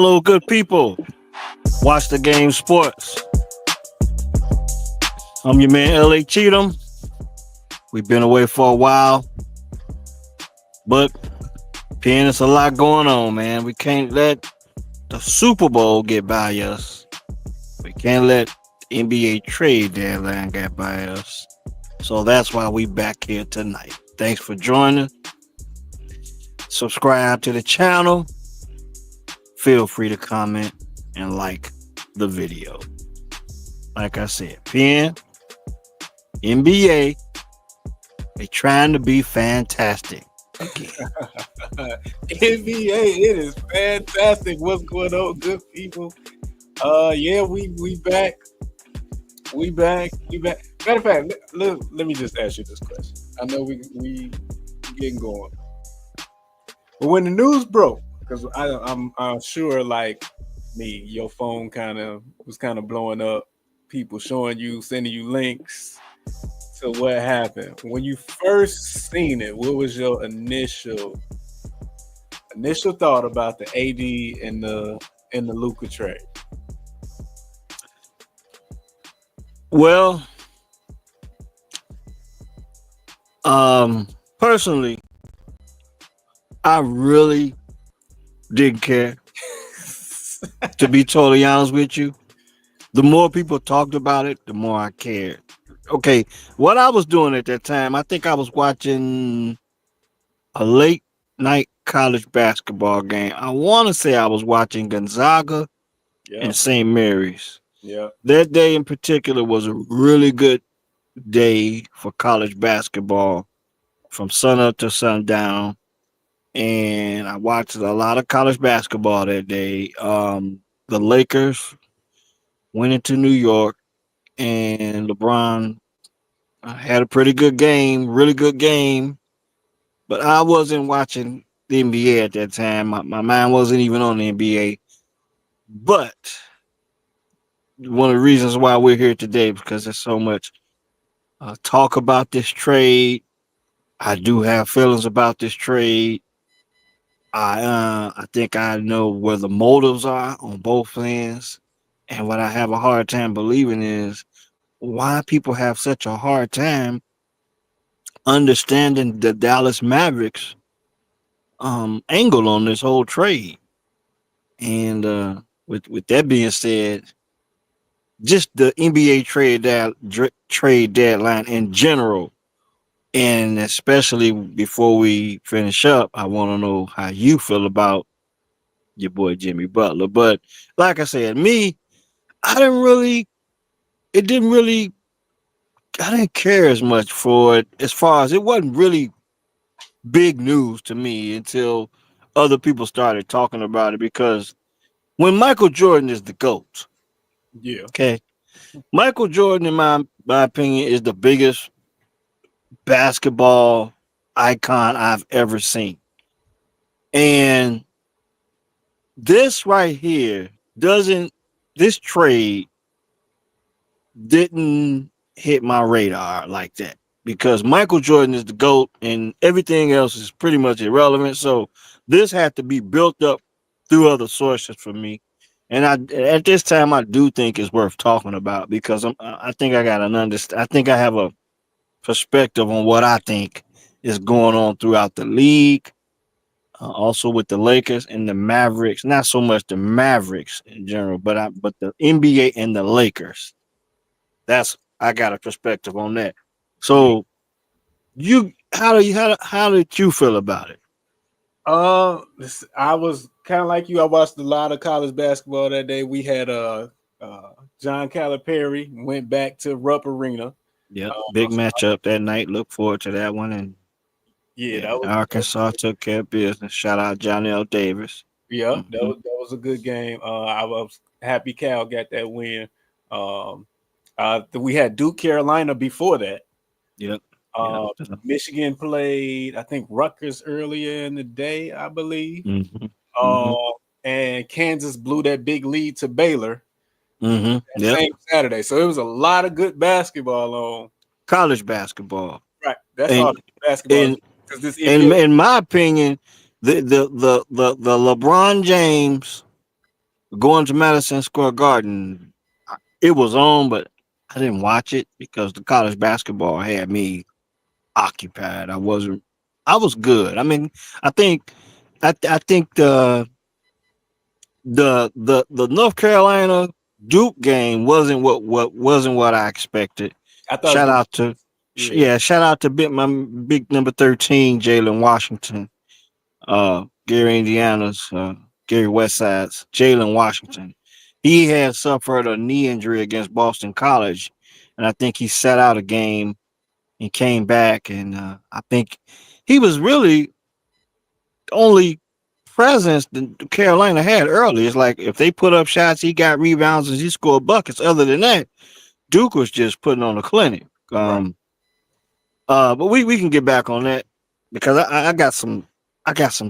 Hello, good people. Watch the game sports. I'm your man, LA Cheatham. We've been away for a while, but it's a lot going on, man. We can't let the Super Bowl get by us. We can't let the NBA trade deadline get by us. So that's why we back here tonight. Thanks for joining. Subscribe to the channel. Feel free to comment and like the video. Like I said, NBA, they trying to be fantastic again. NBA, it is fantastic. What's going on, good people? Yeah, we back. We back. Matter of fact, let me just ask you this question. I know we getting going, but when the news broke, because I'm sure, like me, your phone was blowing up. People showing you, sending you links to what happened when you first seen it. What was your initial thought about the AD and the Luka trade? Well, personally, I really didn't care. To be totally honest with you, the more people talked about it, the more I cared. Okay, what I was doing at that time, I think I was watching a late night college basketball game. I want to say I was watching Gonzaga and St. Mary's. Yeah. That day in particular was a really good day for college basketball from sun up to sundown. And I watched a lot of college basketball that day. The Lakers went into New York and LeBron had a pretty good game, really good game. But I wasn't watching the NBA at that time. My mind wasn't even on the NBA. But one of the reasons why we're here today, because there's so much talk about this trade. I do have feelings about this trade. I think I know where the motives are on both ends. And what I have a hard time believing is why people have such a hard time understanding the Dallas Mavericks angle on this whole trade. And with that being said, just the NBA trade deadline in general, and especially before we finish up, I want to know how you feel about your boy Jimmy Butler. But like I said, I didn't really, it didn't really, I didn't care as much for it, as far as it wasn't really big news to me until other people started talking about it. Because when Michael Jordan is the GOAT, yeah, okay, Michael Jordan, in my opinion, is the biggest basketball icon I've ever seen. And this right here this trade didn't hit my radar like that, because Michael Jordan is the GOAT and everything else is pretty much irrelevant. So this had to be built up through other sources for me. And at this time, I do think it's worth talking about, because I think I got I think I have a perspective on what I think is going on throughout the league, also with the Lakers and the Mavericks. Not so much the Mavericks in general, but the NBA and the Lakers. I got a perspective on that. So how did you feel about it? I was kind of like you. I watched a lot of college basketball that day. We had John Calipari went back to Rupp Arena. Yep, big matchup that night. Look forward to that one. And Arkansas took care of business. Shout out Johnny L. Davis. Yeah, that was a good game. I was happy Cal got that win. We had Duke Carolina before that. Yep. Michigan played, I think, Rutgers earlier in the day, I believe. And Kansas blew that big lead to Baylor same Saturday. So it was a lot of good basketball on college basketball. Right. That's all basketball. In my opinion, the LeBron James going to Madison Square Garden. It was on, but I didn't watch it because the college basketball had me occupied. I wasn't. I was good. I mean, I think, I think the North Carolina Duke game wasn't what I expected. I thought it was Shout gonna. out to, Yeah, yeah, shout out to my big number 13, Jalen Washington, Gary Indiana's, Gary Westside's Jalen Washington. He had suffered a knee injury against Boston College, and I think he sat out a game and came back, and I think he was really the only presence that Carolina had early. It's like if they put up shots, he got rebounds and he scored buckets. Other than that, Duke was just putting on a clinic. right. But we can get back on that because I got some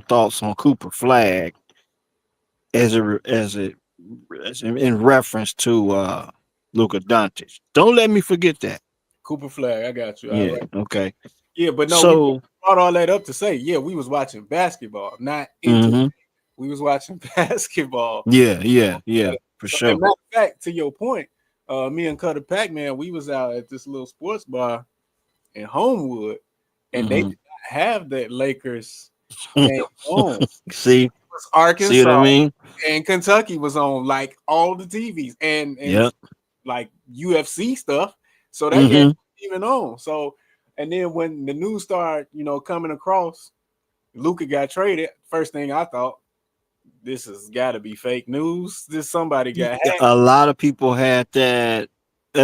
thoughts on Cooper Flag as in reference to Luka Doncic. Don't let me forget that. Cooper Flag, I got you. All Yeah. right. Okay. Yeah, but no, we So. brought all that up to say, yeah, we was watching basketball, not into. Hmm. We was watching basketball. Yeah. Yeah. Yeah. For So, and sure. matter of fact, to your point, me and Cutter Pac Man, we was out at this little sports bar in Homewood, and they Hmm. did not have that Lakers game on. See. It was See what I Arkansas mean? and Kentucky was on like all the TVs and Yep. like UFC stuff. So that game Hmm. wasn't even on. So and then when the news started, coming across, Luka got traded. First thing I thought, this has got to be fake news. This somebody got hacked. A lot of people had that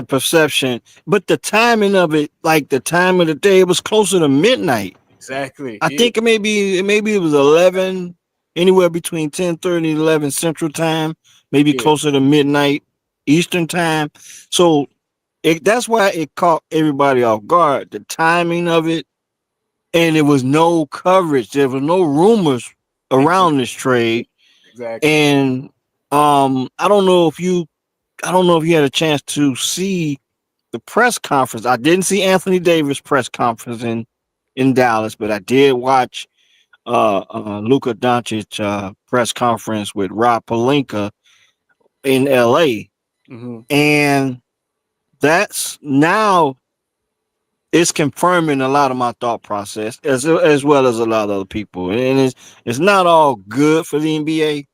perception, but the timing of it, like the time of the day, it was closer to midnight. Exactly. I Yeah. think maybe it was 11, anywhere between 10:30 and 11 Central Time, maybe Yeah. closer to midnight Eastern Time. So that's why it caught everybody off guard. The timing of it, and there was no coverage. There was no rumors Exactly. around this trade, Exactly. and I don't know if you had a chance to see the press conference. I didn't see Anthony Davis press conference in Dallas, but I did watch Luka Doncic press conference with Rob Pelinka in LA. Hmm. And that's now it's confirming a lot of my thought process as well as a lot of other people. And it's not all good for the NBA,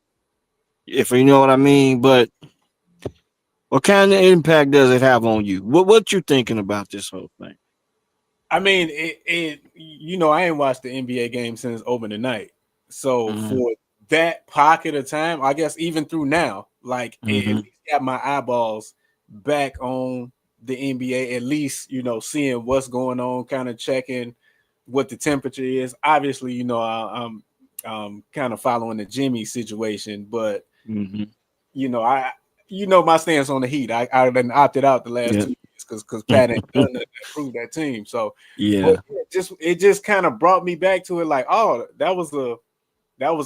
if you know what I mean, but what kind of impact does it have on you? What you thinking about this whole thing? I mean, I ain't watched the NBA game since opening night. So Hmm. for that pocket of time, I guess even through now, like it at Hmm. least got my eyeballs back on the NBA, at least, seeing what's going on, kind of checking what the temperature is. Obviously, I'm kind of following the Jimmy situation, but Hmm. I my stance on the Heat. I been opted out the last Yeah. 2 years because Pat ain't done nothing to improve that team. So, but Yeah. yeah, it just kind of brought me back to it. Like, oh, that was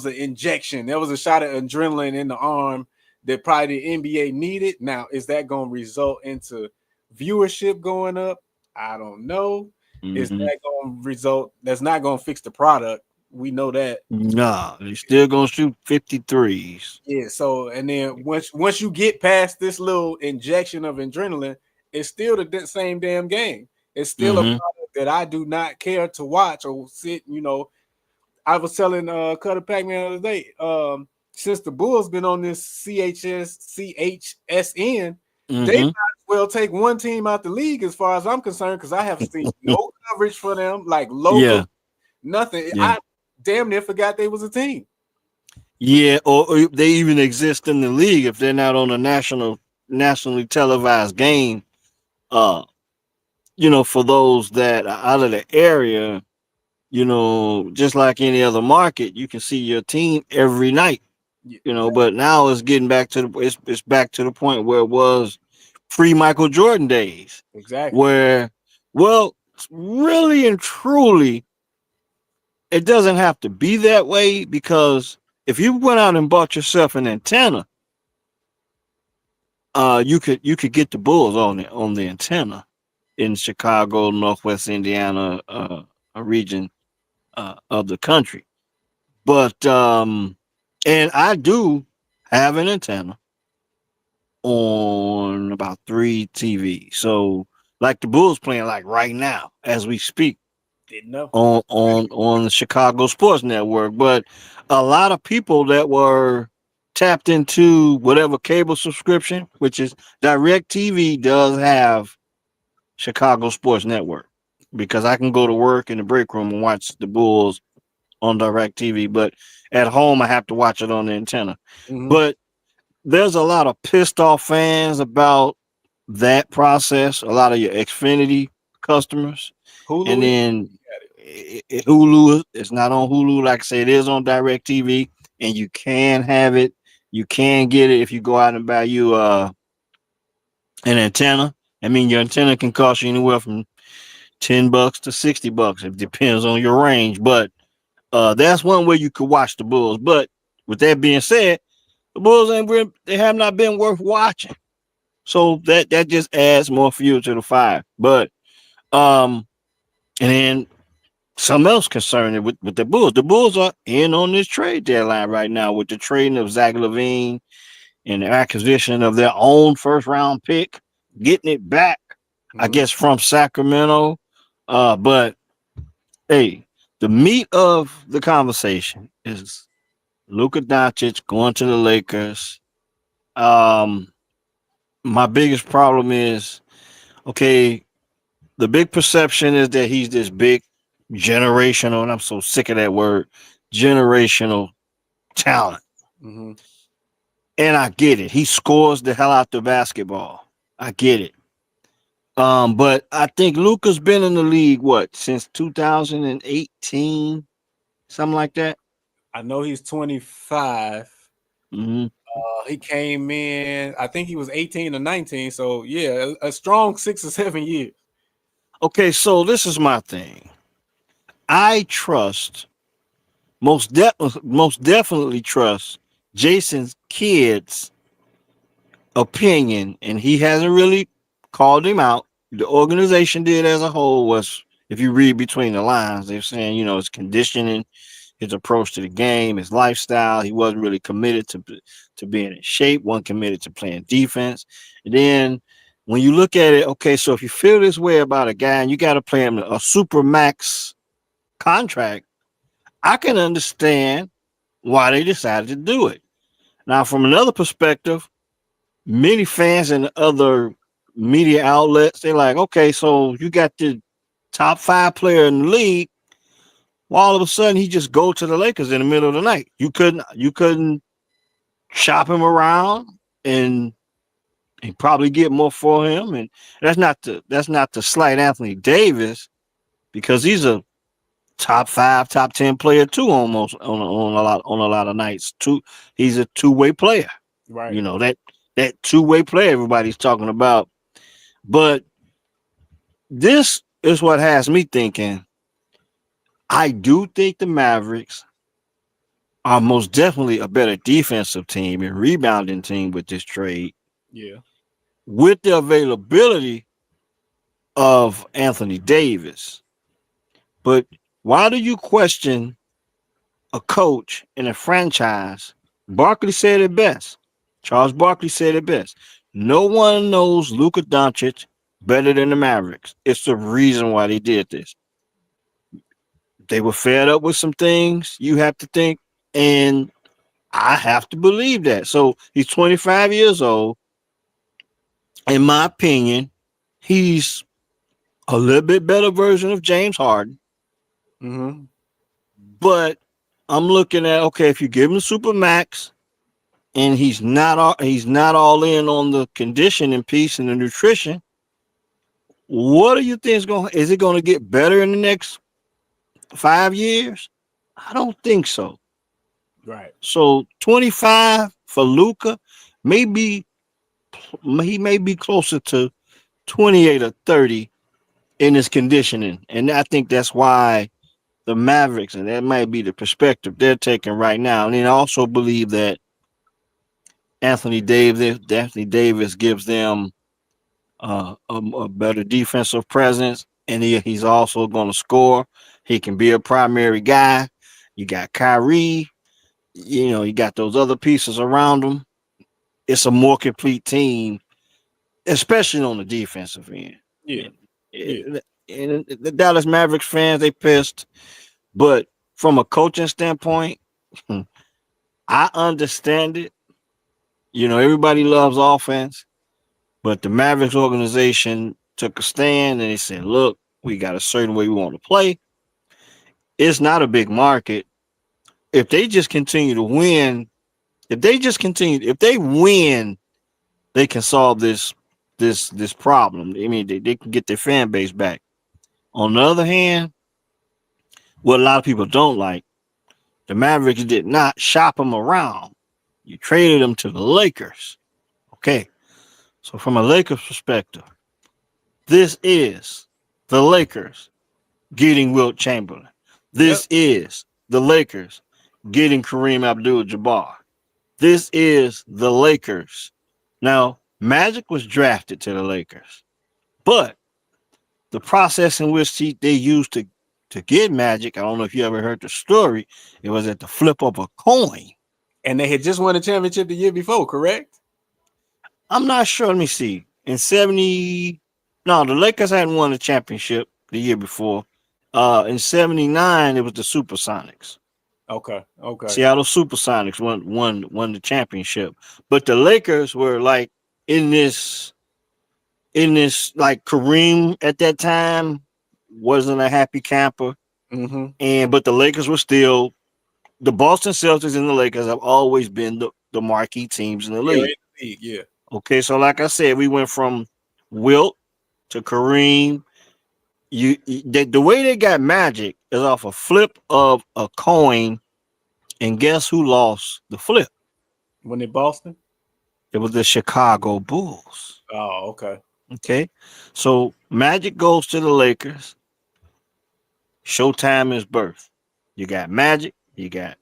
an injection. That was a shot of adrenaline in the arm that probably the NBA needed. Now, is that going to result into viewership going up? I don't know. Is Hmm. that going to result? That's not going to fix the product. We know that. Nah, they still gonna shoot 53s. Yeah, so and then once you get past this little injection of adrenaline, it's still the same damn game. It's still a Hmm. product that I do not care to watch or sit. I was telling Cutter Pac-Man the other day, since the Bulls been on this CHSN, they might Hmm. as well take one team out the league as far as I'm concerned, because I haven't seen no coverage for them, like local, Yeah. nothing. Yeah. I damn near forgot they was a team. Yeah. Or they even exist in the league if they're not on a nationally televised game. Uh, for those that are out of the area, just like any other market, you can see your team every night. Yeah, But now it's getting back to it's back to the point where it was pre Michael Jordan days, exactly. where, well, really and truly, it doesn't have to be that way because if you went out and bought yourself an antenna, you could get the Bulls on the antenna in Chicago, Northwest Indiana, a region of the country. But and I do. have an antenna on about 3 TV. So like the Bulls playing like right now as we speak Didn't know. on the Chicago Sports Network. But a lot of people that were tapped into whatever cable subscription, which is Direct TV, does have Chicago Sports Network because I can go to work in the break room and watch the Bulls on Direct TV, but at home I have to watch it on the antenna. Hmm. But there's a lot of pissed off fans about that process. A lot of your Xfinity customers, and Hulu. then Hulu is not on Hulu. Like I say, it is on Direct TV, and you can have it. You can get it if you go out and buy you an antenna. I mean, your antenna can cost you anywhere from $10 to $60. It depends on your range, but that's one way you could watch the Bulls. But with that being said, the Bulls they have not been worth watching. So that just adds more fuel to the fire. But and then something else concerning with the Bulls. The Bulls are in on this trade deadline right now with the trading of Zach LaVine and the acquisition of their own first round pick, getting it back, I Hmm. guess, from Sacramento. But hey, the meat of the conversation is Luka Doncic going to the Lakers. Um, my biggest problem is okay. The big perception is that he's this big generational, and I'm so sick of that word, generational talent. Hmm. And I get it. He scores the hell out the basketball. I get it. But I think Luka's been in the league what since 2018, something like that. I know he's 25. Hmm. He came in. I think he was 18 or 19. So yeah, a strong 6 or 7 years. Okay, so this is my thing. I trust most definitely trust Jason's kids' opinion, and he hasn't really called him out. The organization did as a whole was, if you read between the lines, they're saying his conditioning, his approach to the game, his lifestyle. He wasn't really committed to being in shape. Wasn't committed to playing defense. And then when you look at it, okay, so if you feel this way about a guy and you got to play him a super max contract, I can understand why they decided to do it. Now, from another perspective, many fans and other media outlets, they're like, okay, so you got the top 5 player in the league. Well, all of a sudden he just go to the Lakers in the middle of the night. You couldn't shop him around and probably get more for him. And that's not to slight Anthony Davis because he's a top 5, top 10 player too, almost on a lot of nights. He's a two-way player. Right. You know that two-way player everybody's talking about. But this is what has me thinking. I do think the Mavericks are most definitely a better defensive team and rebounding team with this trade, Yeah. with the availability of Anthony Davis. But why do you question a coach in a franchise? Barkley said it best. Charles Barkley said it best. No one knows Luka Doncic better than the Mavericks. It's the reason why they did this. They were fed up with some things, you have to think, and I have to believe that. So he's 25 years old. In my opinion, he's a little bit better version of James Harden. Hmm. But I'm looking at, okay, if you give him super max and he's not all in on the conditioning piece and the nutrition, what do you think is it going to get better in the next 5 years? I don't think so. Right. So 25 for Luca, maybe he may be closer to 28 or 30 in his conditioning. And I think that's why the Mavericks, and that might be the perspective they're taking right now. And I also believe that Anthony Davis gives them a better defensive presence, and he's also going to score. He can be a primary guy. You got Kyrie. you got those other pieces around them. It's a more complete team, especially on the defensive end. Yeah, And, yeah, and the Dallas Mavericks fans, they pissed. But from a coaching standpoint, I understand it. Everybody loves offense, but the Mavericks organization took a stand and they said, look, we got a certain way we want to play. It's not a big market. If they just continue to win, if they win, they can solve this problem. I mean, they can get their fan base back. On the other hand, what a lot of people don't like, the Mavericks did not shop them around. You traded them to the Lakers. Okay. So from a Lakers perspective, this is the Lakers getting Wilt Chamberlain. yep. This is the Lakers getting Kareem Abdul-Jabbar. This is the Lakers. Now, Magic was drafted to the Lakers, but the process in which they used to get Magic, I don't know if you ever heard the story, it was at the flip of a coin. And they had just won a championship the year before, correct? I'm not sure. Let me see. In 70, no, the Lakers hadn't won the championship the year before. In 79, it was the Supersonics. Okay, okay. Seattle Supersonics won the championship. But the Lakers were like in this like Kareem at that time wasn't a happy camper. Mm-hmm. But the Lakers were still the Boston Celtics and the Lakers have always been the marquee teams in the Yeah, in league. the league, yeah. Okay, so like I said, we went from Wilt to Kareem. The way they got Magic is off a flip of a coin, and guess who lost the flip? When they Boston? It was the Chicago Bulls. Oh, okay. Okay, so Magic goes to the Lakers. Showtime is birth. You got Magic. You got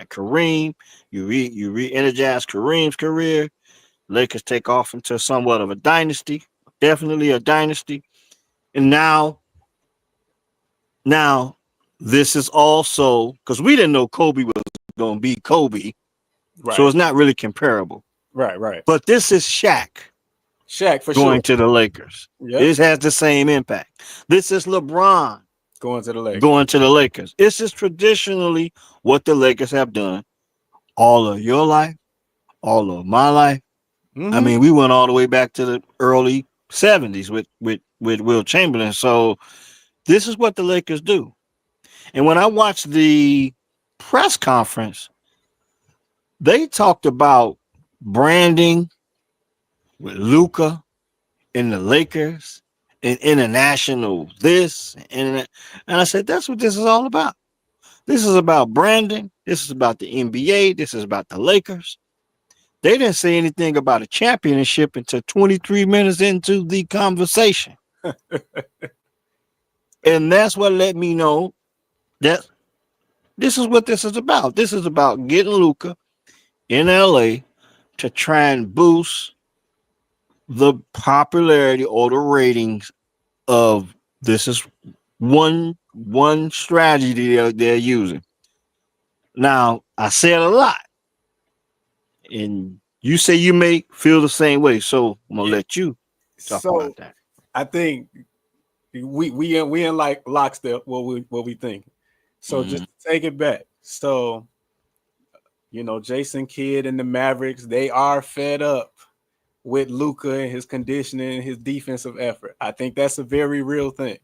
Kareem. You re-energize Kareem's career. Lakers take off into somewhat of a dynasty, definitely a dynasty. And now this is also because we didn't know Kobe was going to be Kobe, so Right. it's not really comparable. Right, right. But this is Shaq Shaq for going sure. to the Lakers. Yep. This has the same impact. This is LeBron Going to the Lakers. going to the Lakers. This is traditionally what the Lakers have done all of your life, all of my life. Mm-hmm. I mean, we went all the way back to the early 70s with Will Chamberlain. So this is what the Lakers do. And when I watched the press conference, they talked about branding with Luka and the Lakers and international this and that. And I said, that's what this is all about. This is about branding. This is about the NBA. This is about the Lakers. They didn't say anything about a championship until 23 minutes into the conversation. And that's what let me know that this is what this is about. This is about getting Luka in LA to try and boost the popularity or the ratings of this is one strategy they're using. Now, I said a lot. And you say you may feel the same way, so I'm gonna let you talk about that. I think we in like lockstep what we think. So just take it back. So Jason Kidd and the Mavericks, they are fed up with Luka and his conditioning and his defensive effort. I think that's a very real thing.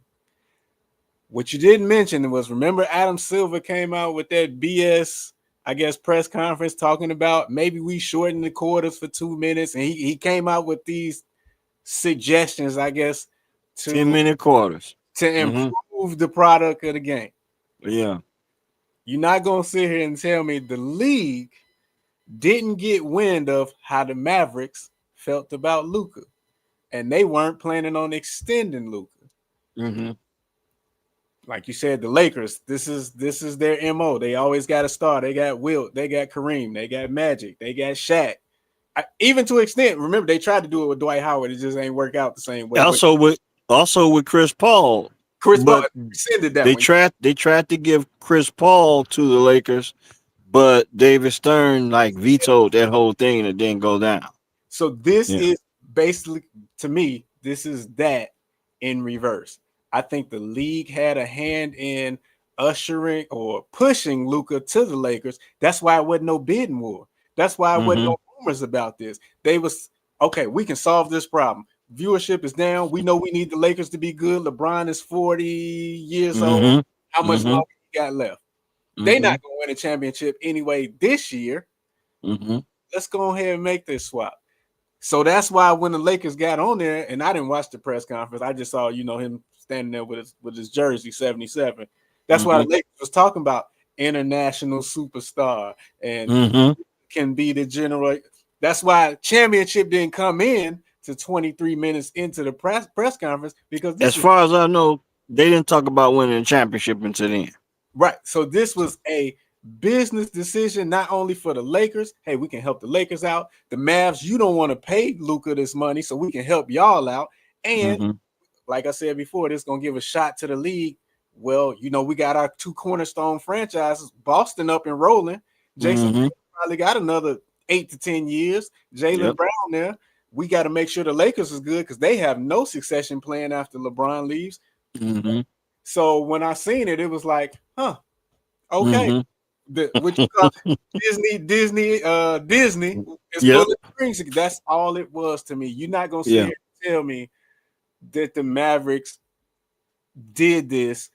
What you didn't mention was, remember Adam Silver came out with that BS, I guess, press conference talking about maybe we shorten the quarters for 2 minutes. And he came out with these suggestions, I guess, to 10-minute quarters to improve the product of the game. Yeah. You're not going to sit here and tell me the league didn't get wind of how the Mavericks felt about Luka. And they weren't planning on extending Luka. Like you said, the Lakers, this is their MO. They always got a star. They got Wilt, they got Kareem, they got Magic, they got Shaq. Even to an extent, remember they tried to do it with Dwight Howard. It just ain't work out the same way. Also with Chris Paul. Chris Paul rescinded that. They tried to give Chris Paul to the Lakers, but David Stern like vetoed that whole thing and it didn't go down. So this Yeah. is basically, to me, this is that in reverse. I think the league had a hand in ushering or pushing Luka to the Lakers. That's why it wasn't no bidding war. That's why it wasn't Mm-hmm. no rumors about this. They was okay. We can solve this problem. Viewership is down. We know we need the Lakers to be good. LeBron is 40 years old. Mm-hmm. How much Mm-hmm. longer he got left? They Mm-hmm. not gonna win a championship anyway this year. Mm-hmm. Let's go ahead and make this swap. So that's why when the Lakers got on there, and I didn't watch the press conference, I just saw him standing there with his jersey 77. That's why Mm-hmm. the Lakers was talking about international superstar and Mm-hmm. can be the general. That's why championship didn't come in to 23 minutes into the press conference because As this was far as I know, they didn't talk about winning a championship until then. right. So this was a business decision, not only for the Lakers. Hey, we can help the Lakers out. The Mavs, you don't want to pay Luka this money, so we can help y'all out. And Mm-hmm. like I said before, this is gonna give a shot to the league. Well, we got our two cornerstone franchises, Boston up and rolling. Jason Mm-hmm. Tatum probably got another 8 to 10 years. Jalen Yep. Brown there. We got to make sure the Lakers is good because they have no succession plan after LeBron leaves. Mm-hmm. So when I seen it, it was like, huh, okay. Mm-hmm. What you call Disney is Yep. pulling strings. That's all it was to me. You're not gonna sit Yeah. here and tell me that the Mavericks did this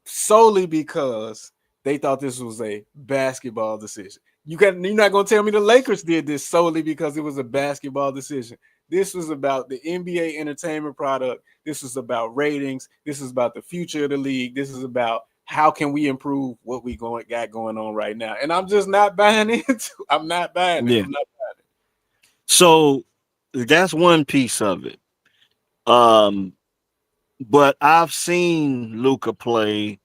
solely because they thought this was a basketball decision. You're not gonna tell me the Lakers did this solely because it was a basketball decision. This was about the NBA entertainment product. This was about ratings. This is about the future of the league. This is about how can we improve what we got going on right now. And I'm just not buying into. I'm not buying it. Yeah. I'm not buying it. So that's one piece of it. Um, but I've seen Luca play,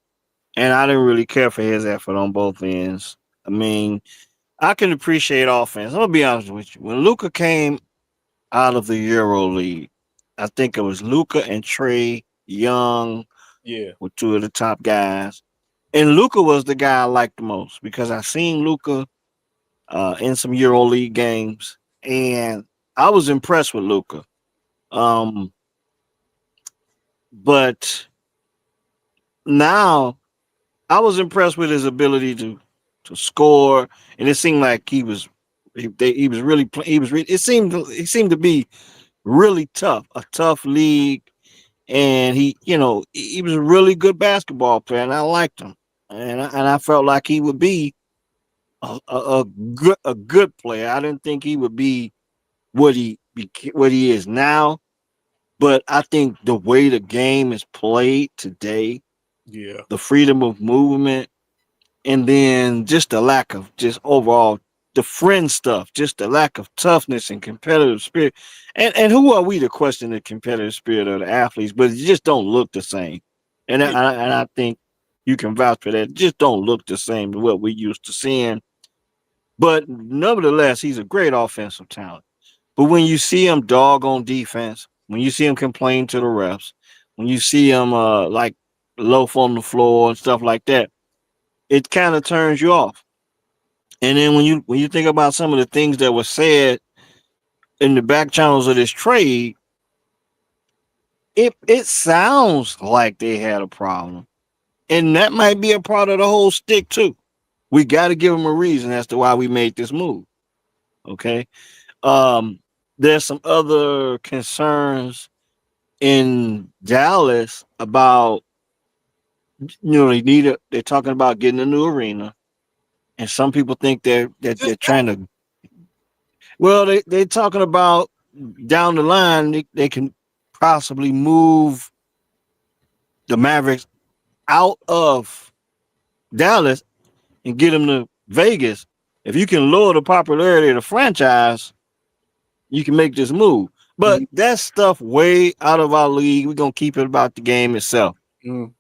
and I didn't really care for his effort on both ends. I mean, I can appreciate offense. I'm gonna be honest with you. When Luca came out of the Euro League, I think it was Luca and Trey Young Yeah. were two of the top guys. And Luca was the guy I liked the most because I seen Luca in some Euro League games, and I was impressed with Luca. Um, but now I was impressed with his ability to score, and it seemed like he was really he was it seemed to be really tough, a tough league, and he was a really good basketball player, and I liked him, and I felt like he would be a good player. I didn't think he would be what he is now, but I think the way the game is played today, Yeah. the freedom of movement, and then just the lack of just overall the friend stuff, just the lack of toughness and competitive spirit. And who are we to question the competitive spirit of the athletes? But it just don't look the same. Yeah. And I think you can vouch for that. It just don't look the same to what we used to seeing. But nevertheless, he's a great offensive talent. But when you see him dog on defense, when you see him complain to the refs, when you see him like loaf on the floor and stuff like that, it kind of turns you off. And then when you think about some of the things that were said in the back channels of this trade, it sounds like they had a problem. And that might be a part of the whole stick too. We got to give them a reason as to why we made this move. Okay. Um, there's some other concerns in Dallas about they're talking about getting a new arena, and some people think they're Just trying to. Well, they're talking about down the line they can possibly move the Mavericks out of Dallas and get them to Vegas. If you can lower the popularity of the franchise, you can make this move. But mm, that's stuff way out of our league. We're gonna keep it about the game itself. mm,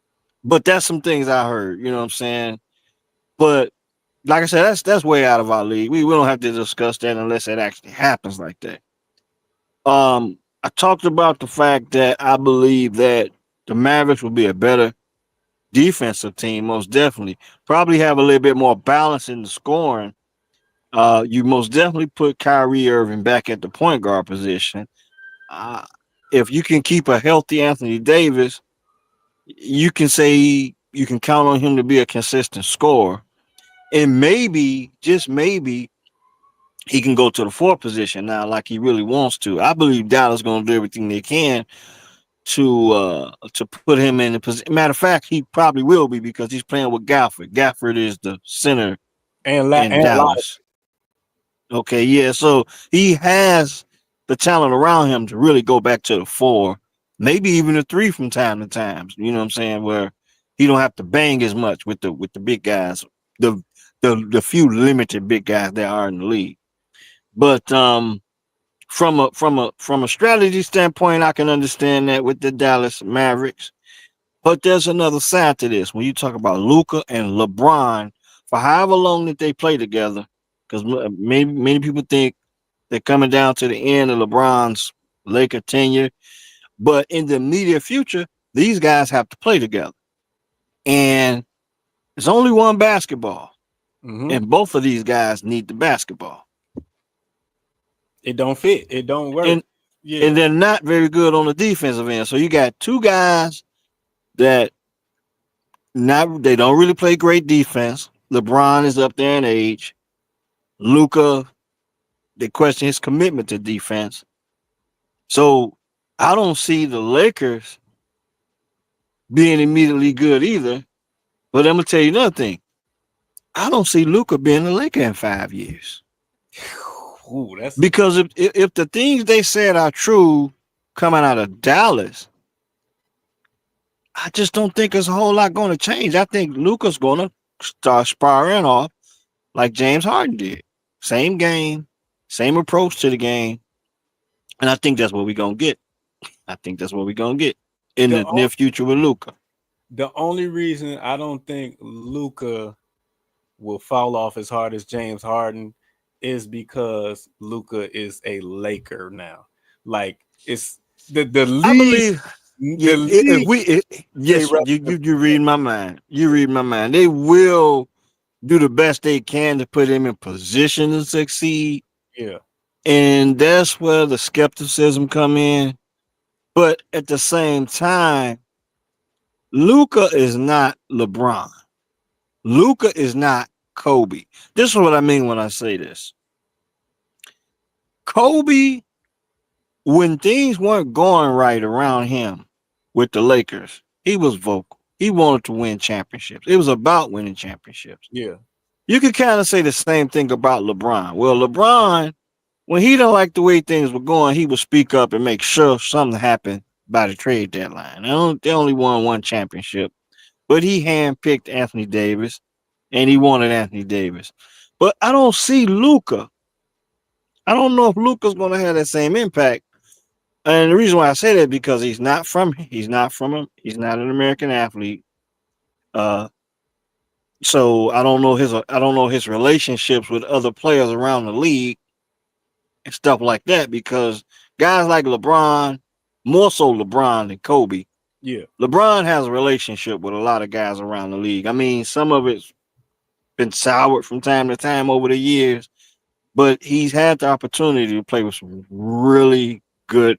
But that's some things I heard, you know what I'm saying? But like I said, that's way out of our league. We don't have to discuss that unless it actually happens like that. I talked about the fact that I believe that the Mavericks will be a better defensive team, most definitely. Probably have a little bit more balance in the scoring. You most definitely put Kyrie Irving back at the point guard position. Uh, if you can keep a healthy Anthony Davis, you can say you can count on him to be a consistent scorer. And maybe, just maybe, he can go to the fourth position now, like he really wants to. I believe Dallas going to do everything they can to put him in the position. Matter of fact, he probably will be because he's playing with Gafford. Gafford is the center in and lot. Dallas. Okay, yeah. So he has the talent around him to really go back to the four, maybe even a three from time to time. You know what I'm saying? Where he don't have to bang as much with the big guys, the the few limited big guys that are in the league. But from a strategy standpoint, I can understand that with the Dallas Mavericks. But there's another side to this. When you talk about Luka and LeBron, for however long that they play together, because many people think they're coming down to the end of LeBron's Laker tenure, but in the immediate future, these guys have to play together, and there's only one basketball, Hmm. and both of these guys need the basketball, It don't fit. It don't work. and Yeah. they're not very good on the defensive end. So you got two guys that not they don't really play great defense. LeBron is up there in age. Luca, they question his commitment to defense. So I don't see the Lakers being immediately good either. But I'm gonna tell you another thing. I don't see Luca being a Laker in 5 years. Ooh, that's Because if the things they said are true coming out of Dallas, I just don't think there's a whole lot going to change. I think Luca's going to start sparring off like James Harden did. Same game, same approach to the game. And I think that's what we're going to get. I think that's what we're going to get in the the near future with Luca. the only reason I don't think Luca will fall off as hard as James Harden is because Luca is a Laker now. Like it's the I league, believe, yeah, the league say yes, relative you read my mind. You read my mind. They will do the best they can to put him in position to succeed. yeah. And that's where the skepticism come in. But at the same time, Luca is not LeBron. Luca is not Kobe. This is what I mean when I say this. Kobe, when things weren't going right around him with the Lakers, he was vocal. He wanted to win championships. It was about winning championships. Yeah. You could kind of say the same thing about LeBron. Well, LeBron, when he don't like the way things were going, he would speak up and make sure something happened by the trade deadline. They only won one championship, but he handpicked Anthony Davis, and he wanted Anthony Davis. But I don't see Luca. I don't know if Luca's going to have that same impact. And the reason why I say that is because he's not an American athlete. Uh, so I don't know his relationships with other players around the league and stuff like that. Because guys like LeBron, more so LeBron than Kobe, Yeah. LeBron has a relationship with a lot of guys around the league. I mean, some of it's been soured from time to time over the years, but he's had the opportunity to play with some really good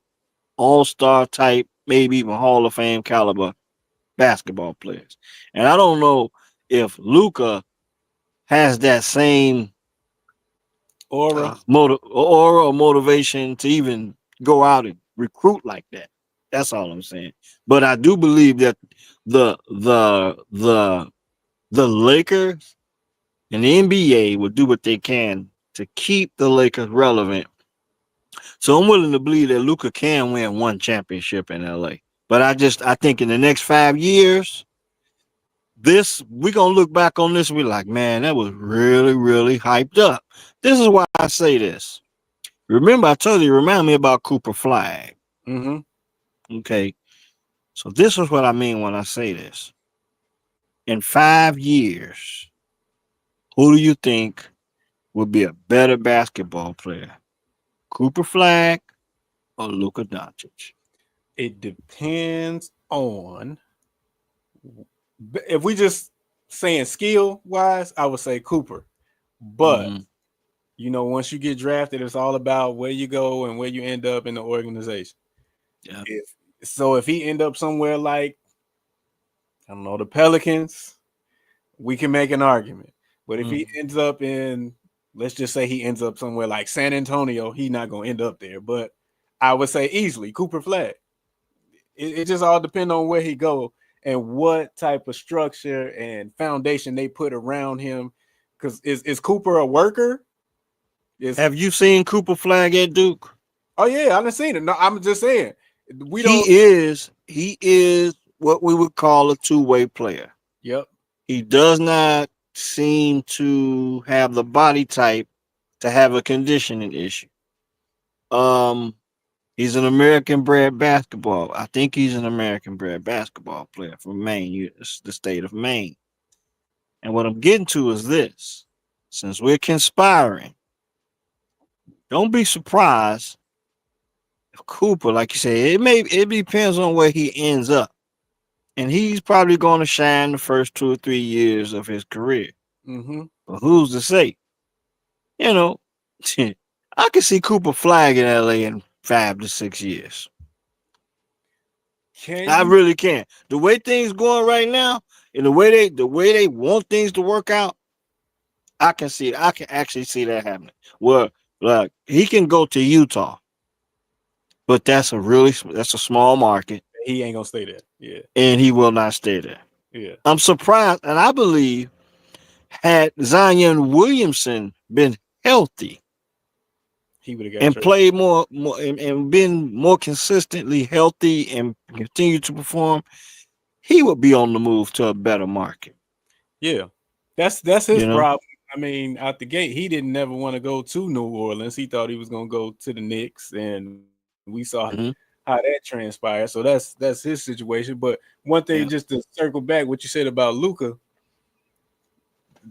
all-star type, maybe even Hall of Fame caliber basketball players. And I don't know if Luca has that same Aura. aura or motivation to even go out and recruit like that. That's all I'm saying. But I do believe that the the the the Lakers and the NBA will do what they can to keep the Lakers relevant. So I'm willing to believe that Luca can win one championship in LA. But I think in the next 5 years, this we're gonna look back on this and be like, man, that was really, really hyped up. This is why I say this. Remember, I told you, remind me about Cooper Flag. Mm-hmm. Okay. So this is what I mean when I say this. In 5 years, who do you think would be a better basketball player? Cooper Flag or Luka Doncic? It depends on if we just saying skill wise, I would say Cooper. But Hmm. once you get drafted, it's all about where you go and where you end up in the organization. Yeah. If he end up somewhere like, I don't know, the Pelicans, we can make an argument. But if he Hmm. ends up in, let's just say he ends up somewhere like San Antonio, he's not gonna end up there. But I would say easily Cooper Flag. It just all depends on where he go and what type of structure and foundation they put around him. Because is Cooper a worker? Is Have you seen Cooper Flag at Duke? Oh yeah, I done seen it. No, I'm just saying we don't. He is what we would call a two-way player. Yep. He does not seem to have the body type to have a conditioning issue. Um, he's an American bred basketball. I think he's an American bred basketball player from Maine, it's the state of Maine. And what I'm getting to is this: since we're conspiring, don't be surprised if Cooper, like you say, it depends on where he ends up, and he's probably going to shine the first 2 or 3 years of his career. Mm-hmm. But who's to say? You know, I can see Cooper Flag in LA in 5 to 6 years. Can I you? really can. The way things going right now, and the way they want things to work out, I can actually see that happening. Well, like he can go to Utah, but that's a small market, He ain't gonna stay there. Yeah. and he will not stay there. Yeah. I'm surprised, and I believe had Zion Williamson been healthy He would have got and traded. played more and been more consistently healthy and continue to perform, he would be on the move to a better market. Yeah. That's his You know. problem. I mean, out the gate, he didn't never want to go to New Orleans. He thought he was gonna go to the Knicks, and we saw how Hmm. that transpired. So that's his situation. But one thing, just Yeah. to circle back, what you said about Luca,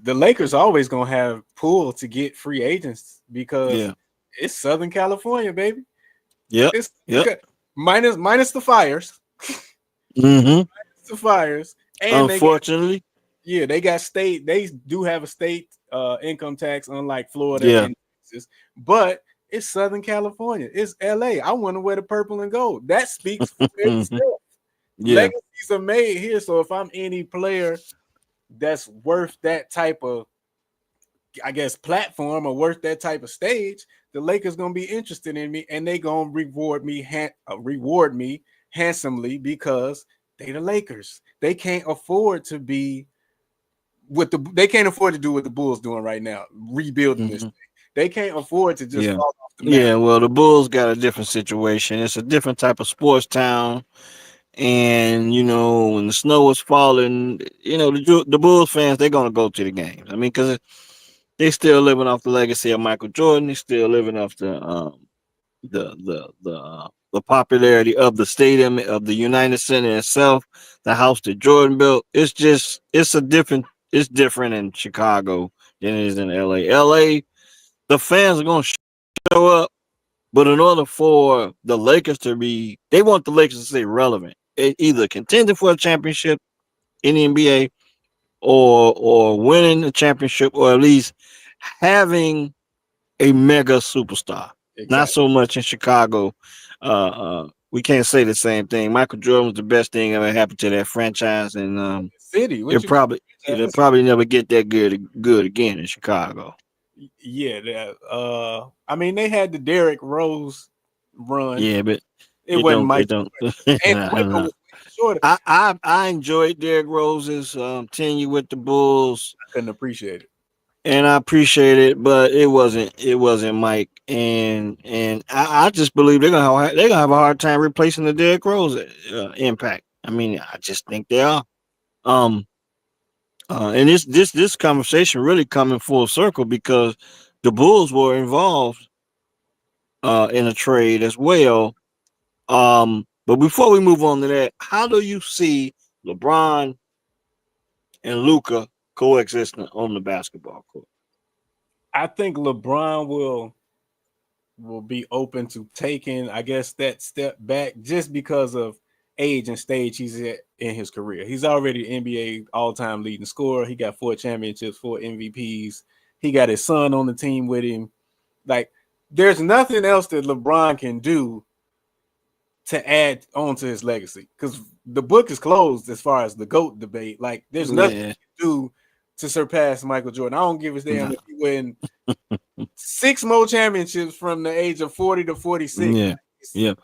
the Lakers always gonna have pull to get free agents because Yeah. it's Southern California, baby. Yep. It's Yep. minus the fires, Hmm. the fires, and they got, Unfortunately. yeah, they got state. They do have a state income tax, unlike Florida Yeah. and Texas, but it's Southern California. It's LA. I want to wear the purple and gold. That speaks for Hmm. itself. Yeah. Legacies are made here. So if I'm any player that's worth that type of, I guess, platform or worth that type of stage, the Lakers gonna be interested in me, and they gonna reward me handsomely because they the Lakers. They can't afford to be they can't afford to do what the Bulls doing right now, rebuilding this Hmm. thing. They can't afford to just Yeah. fall off the map. Yeah. Well, the Bulls got a different situation. It's a different type of sports town. And when the snow was falling, the Bulls fans, they're gonna go to the games. I mean, because they still living off the legacy of Michael Jordan. They still living off the popularity of the stadium, of the United Center itself, the house that Jordan built. It's different in Chicago than it is in LA. LA, the fans are gonna show up, but in order for the Lakers they want the Lakers to stay relevant. Either contending for a championship in the NBA, or winning a championship, or at least having a mega superstar. Not Exactly. so much in Chicago. We can't say the same thing. Michael Jordan was the best thing ever happened to that franchise, and City, what it you probably it'll guys? probably never get that good again in Chicago. Yeah, I mean, they had the Derrick Rose run. Yeah, but It wasn't it Michael don't. Jordan, and the I don't window know. was way shorter. I enjoyed Derrick Rose's tenure with the Bulls, I couldn't appreciate it. and I appreciate it, but it wasn't Mike, and I just believe they're gonna have a hard time replacing the Derrick Rose impact. I mean, I just think they are. Um, and this conversation really coming full circle because the Bulls were involved in a trade as well. But before we move on to that, how do you see LeBron and Luca coexisting on the basketball court? I think LeBron will be open to taking, I guess, that step back just because of age and stage he's at in his career. He's already NBA all-time leading scorer. He got 4 championships, 4 MVPs. He got his son on the team with him. Like, there's nothing else that LeBron can do to add on to his legacy because the book is closed as far as the GOAT debate. Like, there's nothing Yeah. he can do to surpass Michael Jordan. I don't give a damn No. if he win 6 more championships from the age of 40 to 46. Yeah. It's, Yeah.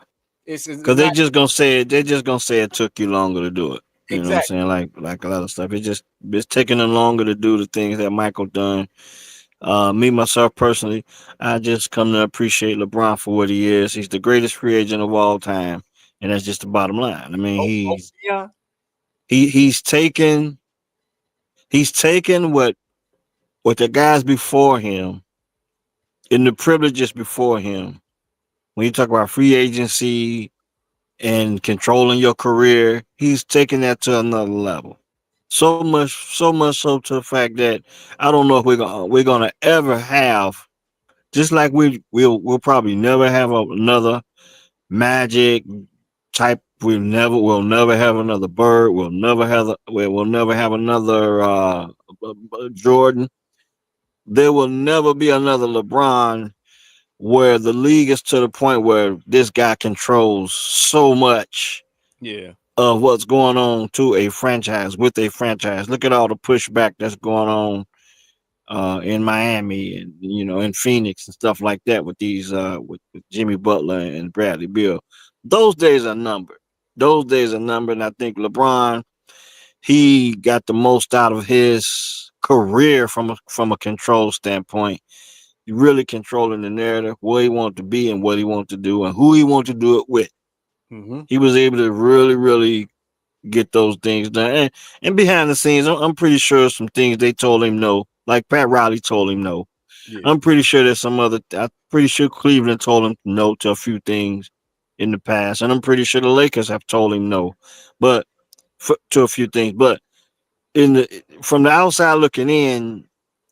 it's Because they not just gonna say it. They just gonna say it took you longer to do it. You know what I'm exactly. saying? Like a lot of stuff. It's taking them longer to do the things that Michael done. Me myself personally, I just come to appreciate LeBron for what he is. He's the greatest free agent of all time, and that's just the bottom line. I mean, Yeah. he's taken what the guys before him and the privileges before him. When you talk about free agency and controlling your career, he's taking that to another level. So much so to the fact that I don't know if we're gonna ever have, just like we'll probably never have another Magic type. We'll never have another Bird. We'll never have another Jordan. There will never be another LeBron where the league is to the point where this guy controls so much Yeah. of what's going on to a franchise with a franchise. Look at all the pushback that's going on in Miami and in Phoenix and stuff like that with these with Jimmy Butler and Bradley Beal. Those days are numbered. Those days are numbered, and I think LeBron, he got the most out of his career from a control standpoint. Really controlling the narrative, where he wanted to be and what he wanted to do and who he wanted to do it with. Mm-hmm. He was able to really, really get those things done. And behind the scenes, I'm pretty sure some things they told him no, like Pat Riley told him no. Yeah. I'm pretty sure there's some other. I'm pretty sure Cleveland told him no to a few things in the past, and I'm pretty sure the Lakers have told him no, but to a few things. But from the outside looking in,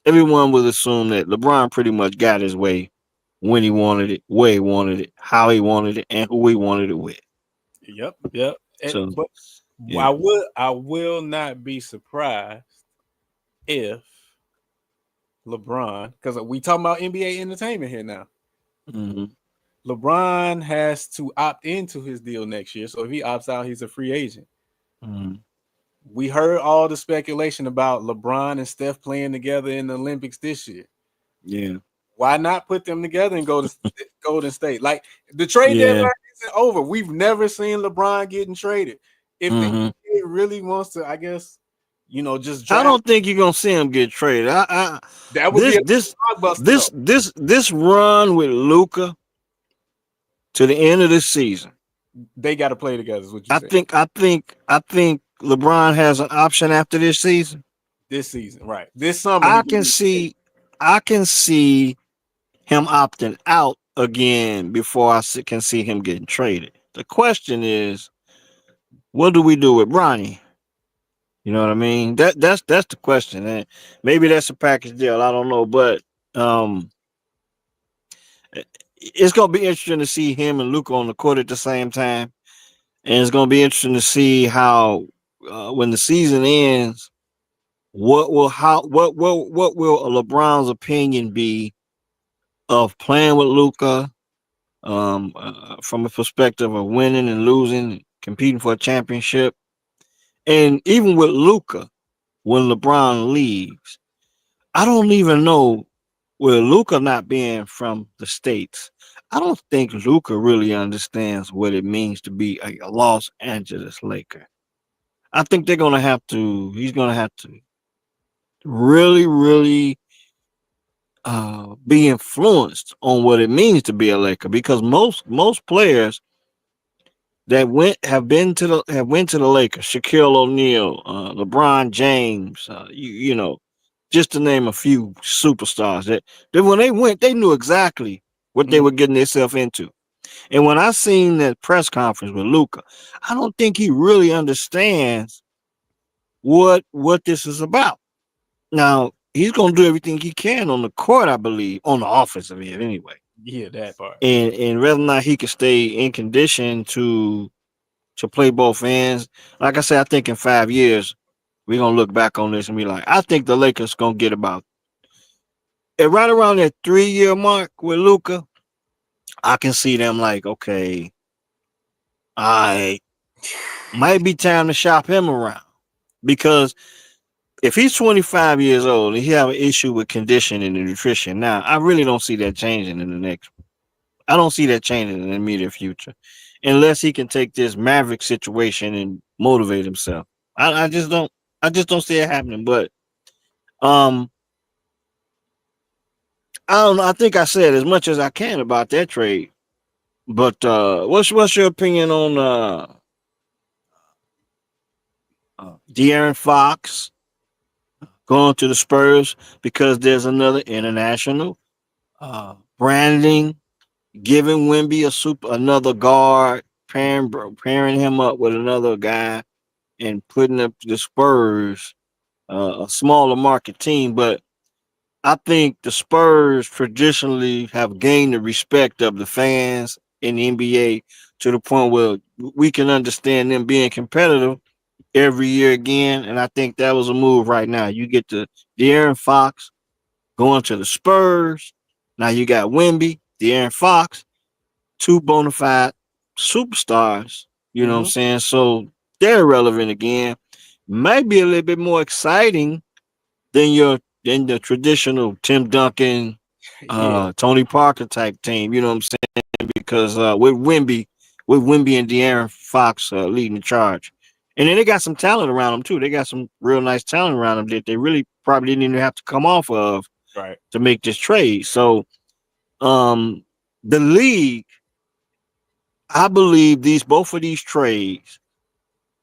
everyone would assume that LeBron pretty much got his way when he wanted it, where he wanted it, how he wanted it, and who he wanted it with. Yep. Yep. So But yeah. I will not be surprised if LeBron, because we talking about NBA entertainment here now. Hmm. LeBron has to opt into his deal next year. So if he opts out, he's a free agent. Hmm. We heard all the speculation about LeBron and Steph playing together in the Olympics this year. Yeah. Why not put them together and go to Golden State? Like, the trade Yeah. deadline isn't over. We've never seen LeBron getting traded. If the Hmm. NBA really wants to, I guess, just I draft, don't think you're gonna see him get traded. that would be This a this blockbuster though. this run with Luca to the end of this season. They got to play together. Is what you I say think I think I think LeBron has an option after this season. this season, right? This summer he I can can do it. see I can see him opting out again before can see him getting traded. The question is, what do we do with Bronny? You know what I mean? That's the question. And maybe that's a package deal. I don't know, but um, it's gonna be interesting to see him and Luca on the court at the same time, and it's gonna be interesting to see how when the season ends, what will LeBron's opinion be of playing with Luca, from a perspective of winning and losing, competing for a championship, and even with Luca when LeBron leaves. I don't even know, with Luca not being from the States, I don't think Luca really understands what it means to be a Los Angeles Laker. I think he's gonna have to really, really be influenced on what it means to be a Laker, because most players that went to the Lakers, Shaquille O'Neal, LeBron James, just to name a few superstars that when they went, they knew exactly what they Mhm. were getting themselves into. And when I seen that press conference with Luca, I don't think he really understands what this is about. Now he's gonna do everything he can on the court, I believe, on the offensive end anyway. Yeah, that part. And whether or not he can stay in condition to to play both ends. Like I said, I think in 5 years we're gonna look back on this and be like, I think the Lakers gonna get about right around that 3 year mark with Luka. I can see them like, okay, I might be time to shop him around because if he's 25 years old and he have an issue with conditioning and nutrition now, I really don't see that changing in the next. I don't see that changing in the immediate future, unless he can take this Maverick situation and motivate himself. I just don't. I just don't see it happening. But um, I don't know. I think I said as much as I can about that trade. But what's your opinion on De'Aaron Fox going to the Spurs because there's another international branding, giving Wimby a another guard, pairing him up with another guy, and putting up the Spurs, a smaller market team. But I think the Spurs traditionally have gained the respect of the fans in the NBA to the point where we can understand them being competitive every year again. And I think that was a move right now. You get the De'Aaron Fox going to the Spurs. Now you got Wimby, De'Aaron Fox, two bona fide superstars. You know what I'm Mm-hmm. saying? So they're relevant again. Might be a little bit more exciting than the traditional Tim Duncan, Yeah. Tony Parker type team. You know what I'm saying? Because with Wimby and De'Aaron Fox leading the charge, and then they got some talent around them too. They got some real nice talent around them that they really probably didn't even have to come off of Right. to make this trade. So um, the league, I believe these both of these trades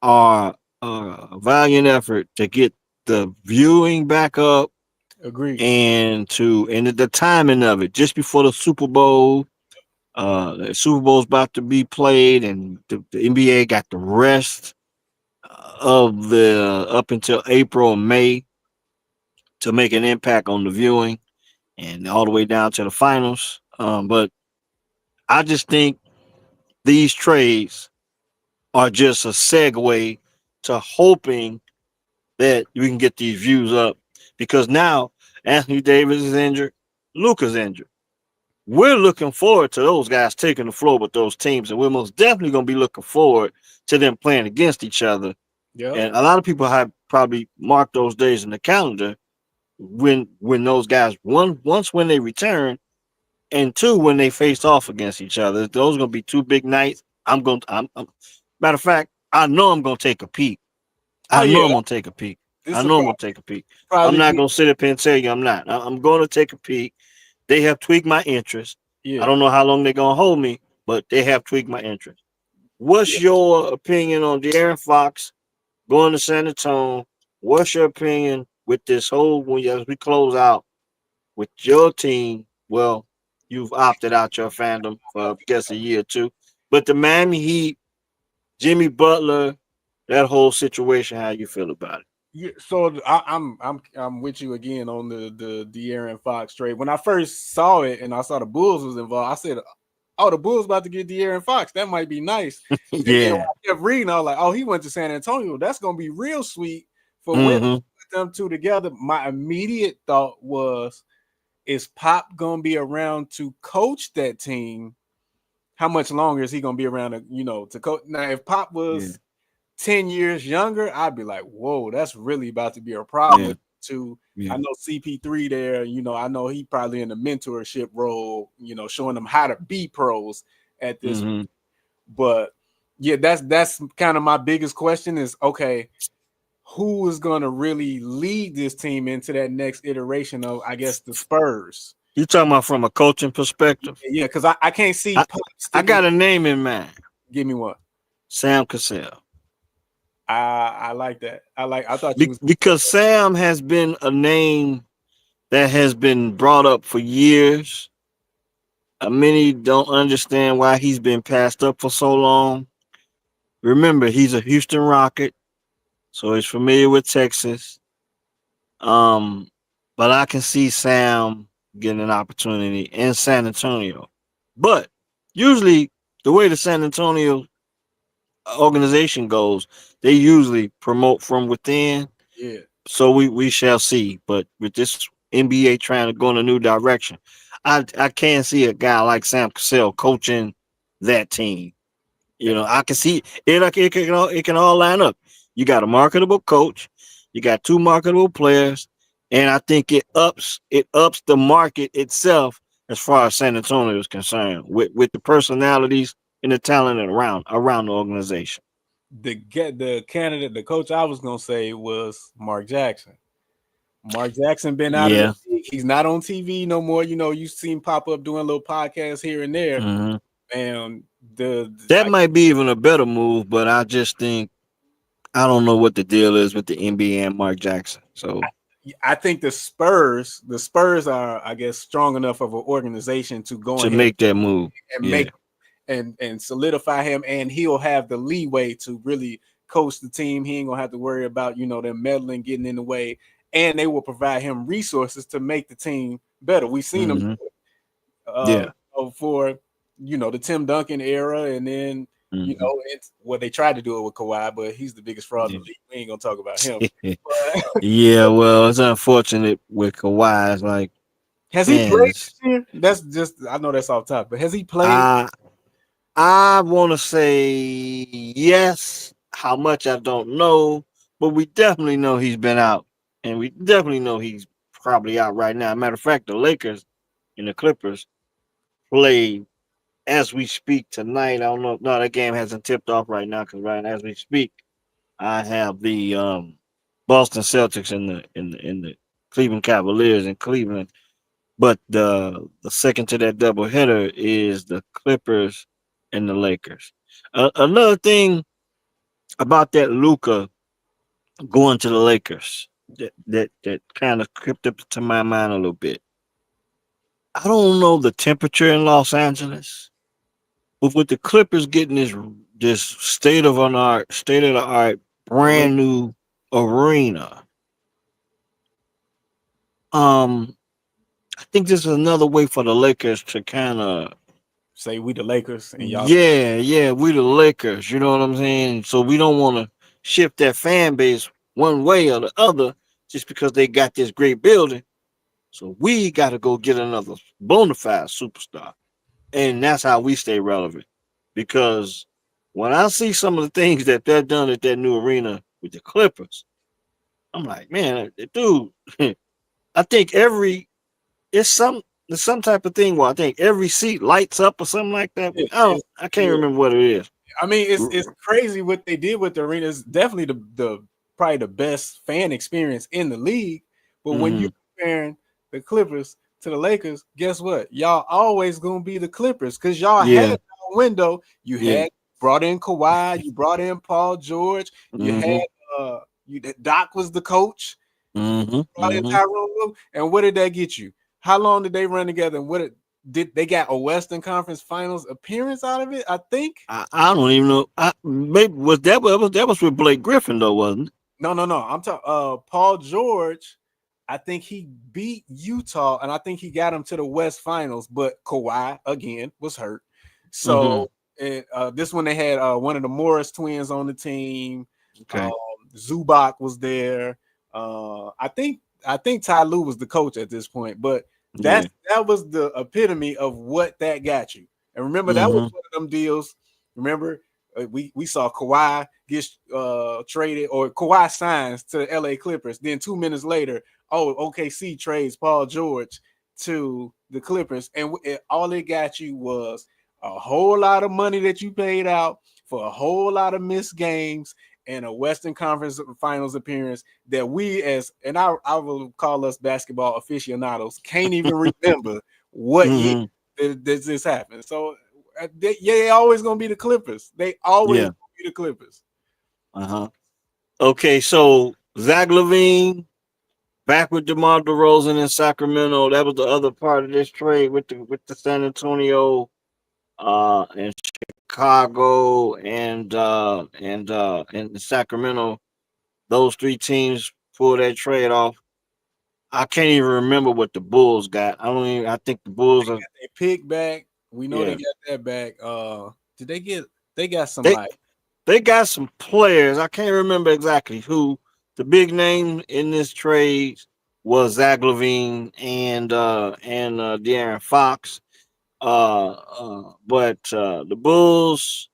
are a valiant effort to get the viewing back up Agreed. and the timing of it just before the Super Bowl. The Super Bowl's about to be played, and the NBA got the rest of the up until April and May to make an impact on the viewing, and all the way down to the finals. But I just think these trades are just a segue to hoping that we can get these views up because now Anthony Davis is injured, Luka's injured. We're looking forward to those guys taking the floor with those teams, and we're most definitely going to be looking forward to them playing against each other. Yep. And a lot of people have probably marked those days in the calendar when those guys once when they return, and two when they face off against each other. Those are going to be two big nights. Matter of fact, I know I'm going to take a peek. Oh I know yeah. I'm going to take a peek. I This will know I'm going to take a peek. I'm probably not be. going to sit up here and tell you I'm not. I'm going to take a peek. They have tweaked my interest. I Yeah. don't know how long they're gonna hold me, but they have tweaked my interest. Yeah. What's your opinion on De'Aaron Fox going to San Antonio? What's your opinion with this whole as we close out with your team? Well, you've opted out your fandom for I guess a year or two. But the Miami Heat, Jimmy Butler, that whole situation, how you feel about it? Yeah, so I'm with you again on the De'Aaron Fox trade. When I first saw it and I saw the Bulls was involved, I said, "Oh, the Bulls about to get De'Aaron Fox. That might be nice." And then when Yeah. I kept reading, I was like, "Oh, he went to San Antonio. That's gonna be real sweet for Wimby to Mm-hmm. put them two together." My immediate thought was, "Is Pop gonna be around to coach that team? How much longer is he gonna be around to coach?" Now, if Pop Yeah. was 10 years younger, I'd be like, whoa, that's really about to be a problem Yeah. with two. I Yeah. know CP3 there, I know he probably in the mentorship role, showing them how to be pros at this. Mm-hmm. But yeah, that's kind of my biggest question is okay, who is gonna really lead this team into that next iteration of I guess the Spurs? You talking about from a coaching perspective? Yeah, because I can't see I, Pop I sticking. got a name in mind. Give me one. Sam Cassell. I like that. I thought you was Because Sam has been a name that has been brought up for years. Many don't understand why he's been passed up for so long. Remember, he's a Houston Rocket, so he's familiar with Texas. Um, but I can see Sam getting an opportunity in San Antonio. But usually, the way the San Antonio organization goes, they usually promote from within. Yeah, So we shall see. But with this NBA trying to go in a new direction, I can't see a guy like Sam Cassell coaching that team. You know, I can see it. Like it can all line up. You got a marketable coach, you got two marketable players, and I think it ups the market itself as far as San Antonio is concerned with the personalities and the talent around the organization. the candidate, the coach I was gonna say was Mark Jackson. Mark Jackson been out of the Yeah. league. He's not on TV no more. You know, you see him pop up doing little podcasts here and there. Hmm. And That might be even a better move, but I just think I don't know what the deal is with the NBA and Mark Jackson. So I think the Spurs are, I guess, strong enough of an organization to go to ahead make that move, and yeah. make and solidify him, and he'll have the leeway to really coach the team. He ain't gonna have to worry about them meddling, getting in the way, and they will provide him resources to make the team better. We've seen them Hmm. uh, Yeah. for the Tim Duncan era, and then Hmm. it's they tried to do it with Kawhi, but he's the biggest fraud in the league. We ain't gonna talk about him. Yeah. But Yeah, well, it's unfortunate with Kawhi. It's like, has he man, played this year? That's just I know that's off top, but has he played? I I want to say yes. How much I don't know, but we definitely know he's been out, and we definitely know he's probably out right now. Matter of fact, the Lakers and the Clippers play as we speak tonight. I don't know. No, that game hasn't tipped off right now because right as we speak, I have the Boston Celtics and the Cleveland Cavaliers in Cleveland. But the second to that doubleheader is the Clippers and the Lakers. Another thing about that Luka going to the Lakers that kind of crept up to my mind a little bit. I don't know the temperature in Los Angeles, but with the Clippers getting this state of the art, Arena? brand new arena, I think this is another way for the Lakers to kind of, Say we the Lakers and y'all. yeah, we the Lakers. You know what I'm saying? So we don't want to shift that fan base one way or the other just because they got this great building. So we got to go get another bona fide superstar, and that's how we stay relevant. Because when I see some of the things that they're done at that new arena with the Clippers, I'm like, man, dude. I think it's some there's some type of thing where I think every seat lights up or something like that. Yeah, I can't yeah. remember what it is. I mean, it's crazy what they did with the arena. It's definitely the probably the best fan experience in the league. But when Mm-hmm. you're comparing the Clippers to the Lakers, guess what? Y'all always gonna be the Clippers because y'all had Yeah, a window. You yeah. had brought in Kawhi, you brought in Paul George, you had Mm-hmm. Doc was the coach, Mm-hmm. brought in Mm-hmm. Tyrone Lue, and what did that get you? How long did they run together? And did they got a Western Conference Finals appearance out of it? I think. I don't even know. Maybe was with Blake Griffin though, wasn't it? No. I'm talking Paul George. I think he beat Utah and I think he got him to the West Finals, but Kawhi again was hurt. Mm-hmm. So and this one they had one of the Morris twins on the team. Um, Okay. Zubac was there. I think Ty Lue was the coach at this point, but Yeah. that was the epitome of what that got you. And remember, that was Mm-hmm. one of them deals. Remember, we saw Kawhi gets traded or Kawhi signs to the LA Clippers. Then 2 minutes later, OKC trades Paul George to the Clippers, and all it got you was a whole lot of money that you paid out for a whole lot of missed games and a Western Conference Finals appearance that we and I will call us basketball aficionados can't even remember what year Mm-hmm. this happened. So they always gonna be the Clippers. They always Yeah. gonna be the Clippers. Uh-huh. Okay, so Zach Levine back with DeMar DeRozan in Sacramento. That was the other part of this trade with the San Antonio and Chicago and Sacramento. Those three teams pulled that trade off. I can't even remember what the Bulls got. I don't even. I think the Bulls are. They pick back. We know they Yeah. got that back. Did they get? They got They somebody. they got some players. I can't remember exactly who. The big name in this trade was Zach Levine and De'Aaron Fox. But the Bulls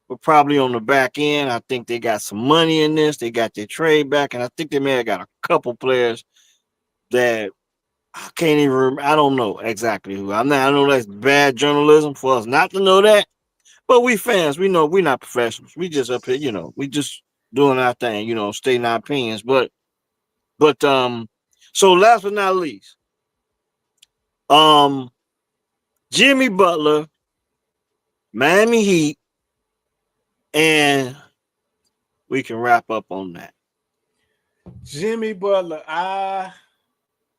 were probably on the back end. I think they got some money in this. They got their trade back, and I think they may have got a couple players that I can't even remember. I don't know exactly who. I'm not. I know that's bad journalism for us not to know that. But we fans, we know we're not professionals. We just up here, we just doing our thing, stating our opinions. But so last but not least, um, Jimmy Butler, Miami Heat, and we can wrap up on that. Jimmy Butler, I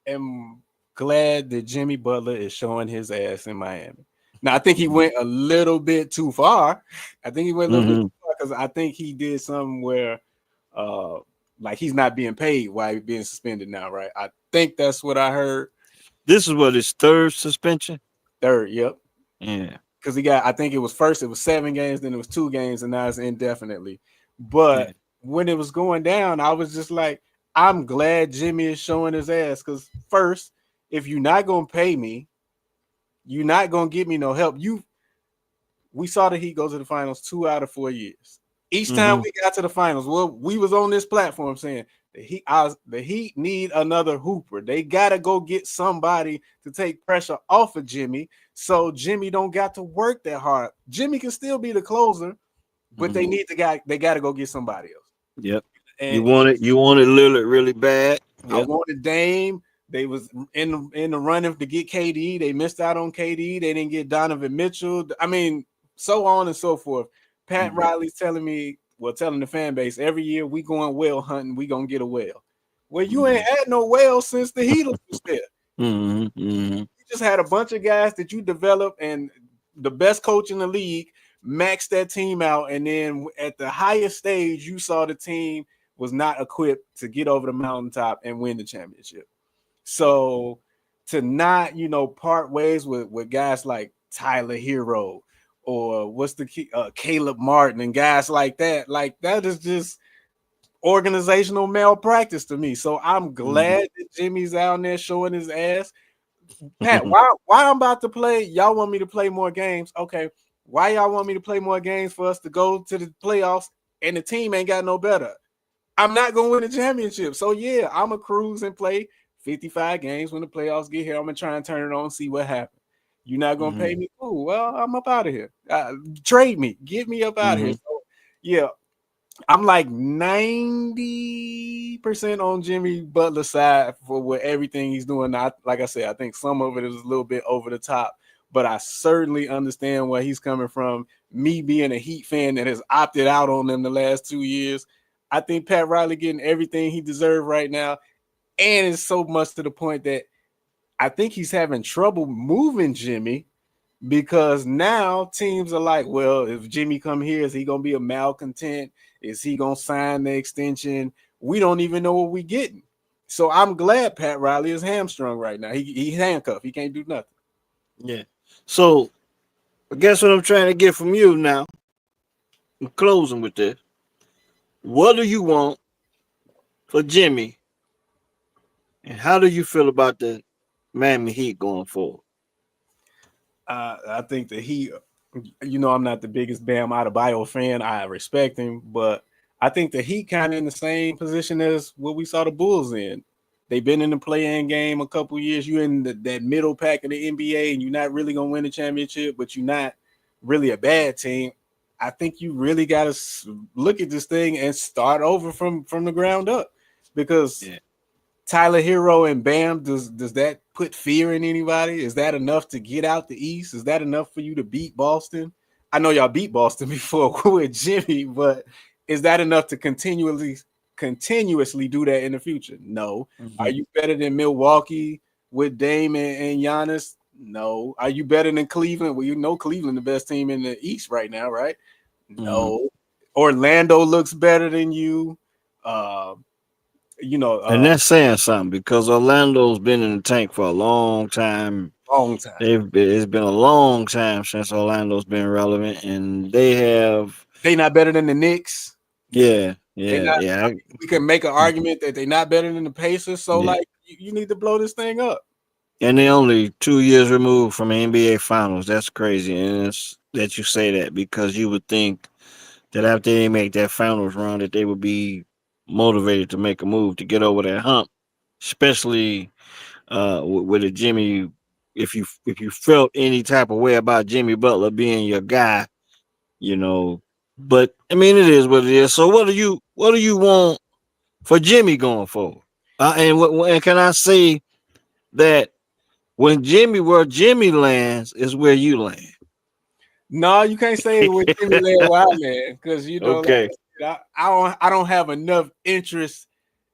am glad that Jimmy Butler is showing his ass in Miami. Now, I think he went a little bit too far. I think he went a little bit Mm-hmm. too far because I think he did something where, like, he's not being paid while he's being suspended now, right? I think that's what I heard. This is what his third suspension. Third, yep. Yeah. Because he got, I think it was first, it was 7 games, then it was 2 games, and now it's indefinitely. But Yeah. when it was going down, I was just like, I'm glad Jimmy is showing his ass. Because first, if you're not gonna pay me, you're not gonna give me no help. We saw the Heat go to the finals 2 out of 4 years. Each time Mm-hmm. we got to the finals, well, we was on this platform saying the Heat need another hooper. They gotta go get somebody to take pressure off of Jimmy, so Jimmy don't got to work that hard. Jimmy can still be the closer, but they Mm-hmm. need the guy. They got to go get somebody else. Yep. And You wanted Lillard really bad. I Yep. wanted Dame. They was in the running to get KD. They missed out on KD. They didn't get Donovan Mitchell. I mean, so on and so forth. Pat Mm-hmm. Riley's telling me, well, telling the fan base every year we going whale hunting. We gonna get a whale. Well, you ain't had no whale since the Heatles was there. Mm-hmm. Mm-hmm. You just had a bunch of guys that you developed, and the best coach in the league maxed that team out. And then at the highest stage, you saw the team was not equipped to get over the mountaintop and win the championship. So to not, part ways with guys like Tyler Hero or what's the Caleb Martin and guys like that is just organizational malpractice to me. So I'm glad that Jimmy's out there showing his ass. Pat, Mm-hmm. why I'm about to play? Y'all want me to play more games? Okay. Why y'all want me to play more games for us to go to the playoffs and the team ain't got no better? I'm not gonna win the championship. So yeah, I'm a cruise and play 55 games when the playoffs get here. I'm gonna try and turn it on, see what happens. You're not gonna pay me? Cool. Well, I'm up out of here. Trade me, get me up out of here. Mm-hmm. So yeah, I'm like 90% on Jimmy Butler's side for what everything he's doing. Like I said, I think some of it is a little bit over the top, but I certainly understand where he's coming from. Me being a Heat fan that has opted out on them the last 2 years, I think Pat Riley getting everything he deserved right now, and it's so much to the point that I think he's having trouble moving Jimmy because now teams are like, well, if Jimmy come here, is he gonna be a malcontent? Is he gonna sign the extension? We don't even know what we're getting. So I'm glad Pat Riley is hamstrung right now. He's handcuffed. He can't do nothing. Yeah. So I guess what I'm trying to get from you now, in closing with this, what do you want for Jimmy, and how do you feel about the Miami Heat going forward? I think that I'm not the biggest Bam Adebayo fan. I respect him, but I think that he kind of in the same position as what we saw the Bulls in. They've been in the play-in game a couple years. You're in that middle pack of the NBA, and you're not really gonna win the championship, but you're not really a bad team. I think you really got to look at this thing and start over from the ground up, because Yeah. Tyler Hero and Bam, does that put fear in anybody? Is that enough to get out the East? Is that enough for you to beat Boston? I know y'all beat Boston before with Jimmy, but is that enough to continuously do that in the future? No. Are Mm-hmm. you better than Milwaukee with Dame and Giannis? No. Are you better than Cleveland? Well, you know Cleveland the best team in the East right now, right? Mm-hmm. No. Orlando looks better than you. Uh, you know, And that's saying something because Orlando's been in the tank for a long time. long time. It's been a long time since Orlando's been relevant, and they have They not better than the Knicks. Yeah, They yeah, not. yeah, We can make an argument that they not better than the Pacers. So yeah. like, you need to blow this thing up. And they're only 2 years removed from the NBA Finals. That's crazy, and it's that you say that because you would think that after they make that finals run, that they would be motivated to make a move to get over that hump, especially with a Jimmy. If you felt any type of way about Jimmy Butler being your guy, you know. But I mean, it is what it is. So what do you want for Jimmy going forward? And can I say that when where Jimmy lands is where you land? No, you can't say it with Jimmy Led Wildman because like Okay. I said, I don't have enough interest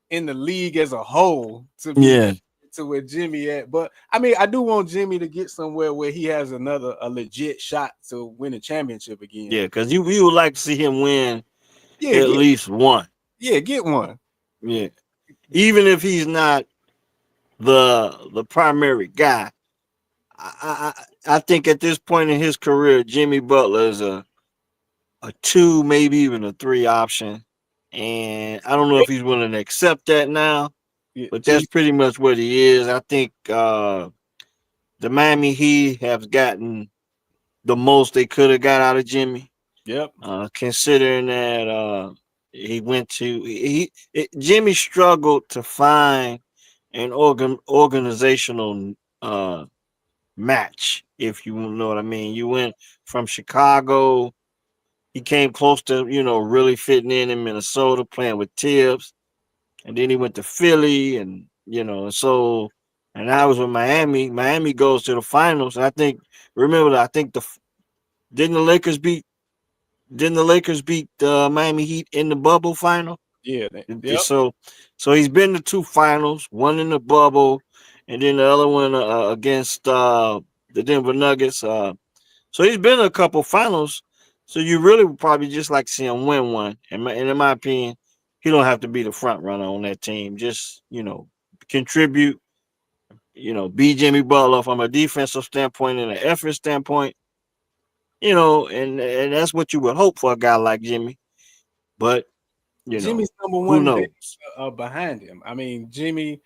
in the league as a whole to be Yeah. to where Jimmy at. But I mean, I do want Jimmy to get somewhere where he has a legit shot to win a championship again. Yeah, because you would like to see him win Yeah, at least one. get one. Yeah. Even if he's not the primary guy. I think at this point in his career, Jimmy Butler is a two, maybe even a three option. And I don't know if he's willing to accept that now, Yeah, but that's G. pretty much what he is. I think the Miami Heat have gotten the most they could have got out of Jimmy. Yep. Considering that he went to Jimmy struggled to find an organizational match, if you know what I mean. You went from Chicago, he came close to really fitting in Minnesota, playing with Tibbs, and then he went to Philly, and and I was with Miami. Miami goes to the finals, and I think didn't the Lakers beat Miami Heat in the bubble final? Yeah. Yep. So, he's been to two finals, one in the bubble, and then the other one against the Denver Nuggets. So he's been to a couple finals. So you really would probably just like to see him win one. And in my opinion, he don't have to be the front runner on that team. Just contribute. Be Jimmy Butler from a defensive standpoint and an effort standpoint. And that's what you would hope for a guy like Jimmy. But Jimmy's number who one knows? behind him. I mean, Jimmy.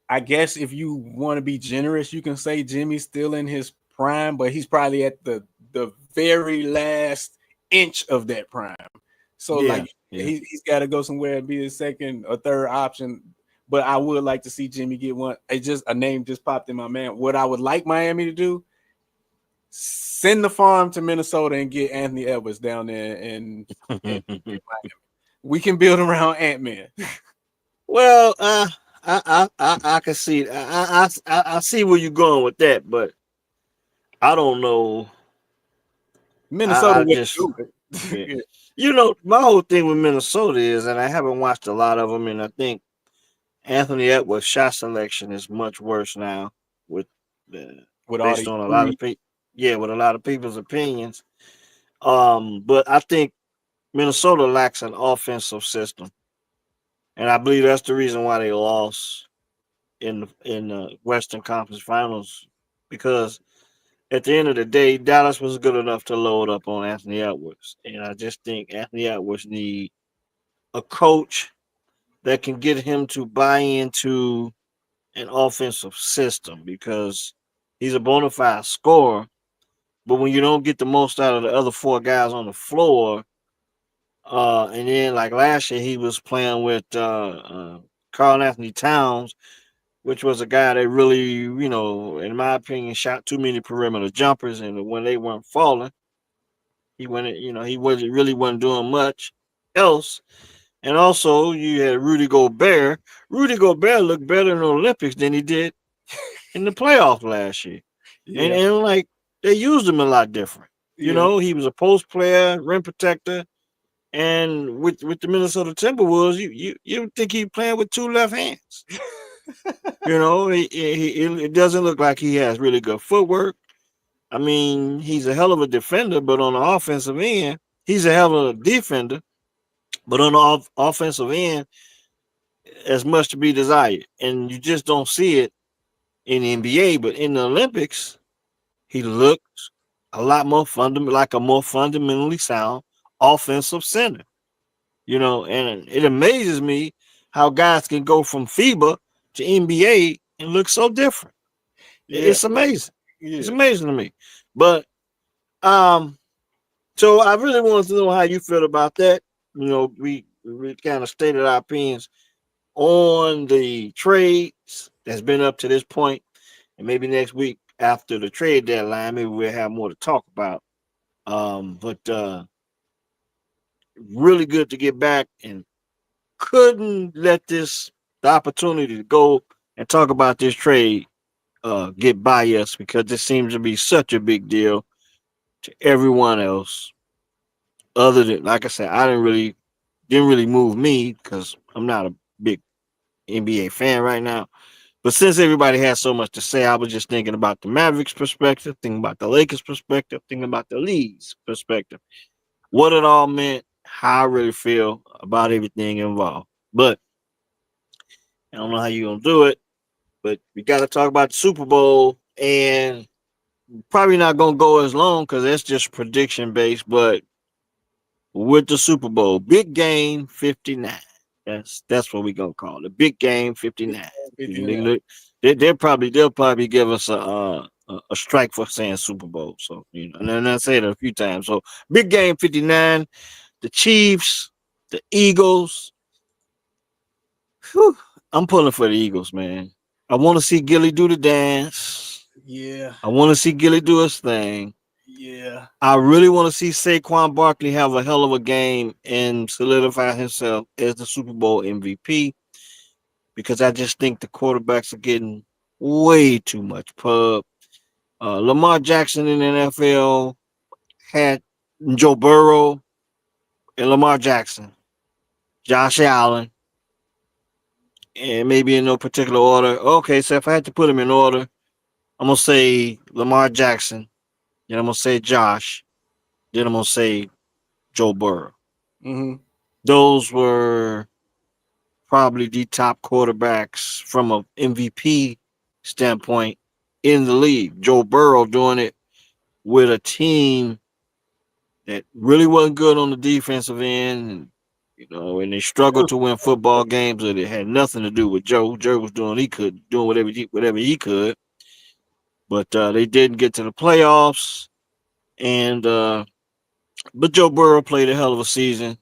I guess if you want to be generous, you can say Jimmy's still in his prime, but he's probably at the very last inch of that prime. So like Yeah, yeah. he's got to go somewhere and be a second or third option. But I would like to see Jimmy get one. It just a name just popped in my mind. What I would like Miami to do: send the farm to Minnesota and get Anthony Edwards down there, and we can build around Ant Man. Well, I can see I see where you're going with that, but I don't know. Minnesota I wouldn't just do yeah. it. My whole thing with Minnesota is, and I haven't watched a lot of them, and I think Anthony Edwards' shot selection is much worse now, with With all based these on a lot three. of people. Yeah, with a lot of people's opinions. But I think Minnesota lacks an offensive system, and I believe that's the reason why they lost in the Western Conference Finals, because at the end of the day, Dallas was good enough to load up on Anthony Edwards, and I just think Anthony Edwards need a coach that can get him to buy into an offensive system, because he's a bona fide scorer. But when you don't get the most out of the other four guys on the floor, and then like last year he was playing with Carl Anthony Towns, which was a guy that really, in my opinion, shot too many perimeter jumpers, and when they weren't falling, he wasn't doing much else. And also, you had Rudy Gobert. Rudy Gobert looked better in the Olympics than he did in the playoffs last year, and Yeah, and like they used him a lot different. yeah. He was a post player, rim protector, and with the Minnesota Timberwolves, you would think he's playing with two left hands. It doesn't look like he has really good footwork. I mean, he's a hell of a defender, but on the offensive end, he's a hell of a defender. But on the offensive end, as much to be desired. And you just don't see it in the NBA. But in the Olympics, he looks a lot more like a more fundamentally sound offensive center. And it amazes me how guys can go from FIBA to NBA and look so different. Yeah, It's amazing. It's yeah, amazing to me. But um, so I really wanted to know how you feel about that. We kind of stated our opinions on the trades that's been up to this point, and maybe next week after the trade deadline, maybe we'll have more to talk about. But really good to get back, and couldn't let the opportunity to go and talk about this trade get by us, because this seems to be such a big deal to everyone else. Other than, like I said, I didn't really move me because I'm not a big NBA fan right now. But since everybody has so much to say, I was just thinking about the Mavericks perspective, thinking about the Lakers perspective, thinking about the league's perspective, what it all meant, how I really feel about everything involved. But I don't know how you're gonna do it. But we got to talk about the Super Bowl, and probably not gonna go as long because that's just prediction based. But with the Super Bowl, big game 59. That's what we gonna call it. Big game 59. 59. They'll probably give us a strike for saying Super Bowl. So and I said it a few times. So big game 59. The Chiefs, the Eagles. Whew, I'm pulling for the Eagles, man. I want to see Gilly do the dance. Yeah, I want to see Gilly do his thing. yeah. I really want to see Saquon Barkley have a hell of a game and solidify himself as the Super Bowl MVP, because I just think the quarterbacks are getting way too much pub. Lamar Jackson in the NFL had Joe Burrow and Lamar Jackson, Josh Allen, and maybe in no particular order. Okay, so if I had to put them in order, I'm going to say Lamar Jackson, then I'm going to say Josh, then I'm going to say Joe Burrow. Hmm. Those were probably the top quarterbacks from a MVP standpoint in the league. Joe Burrow doing it with a team that really wasn't good on the defensive end, and they struggled to win football games, and it had nothing to do with Joe. Joe was doing whatever he could, but they didn't get to the playoffs. And but Joe Burrow played a hell of a season.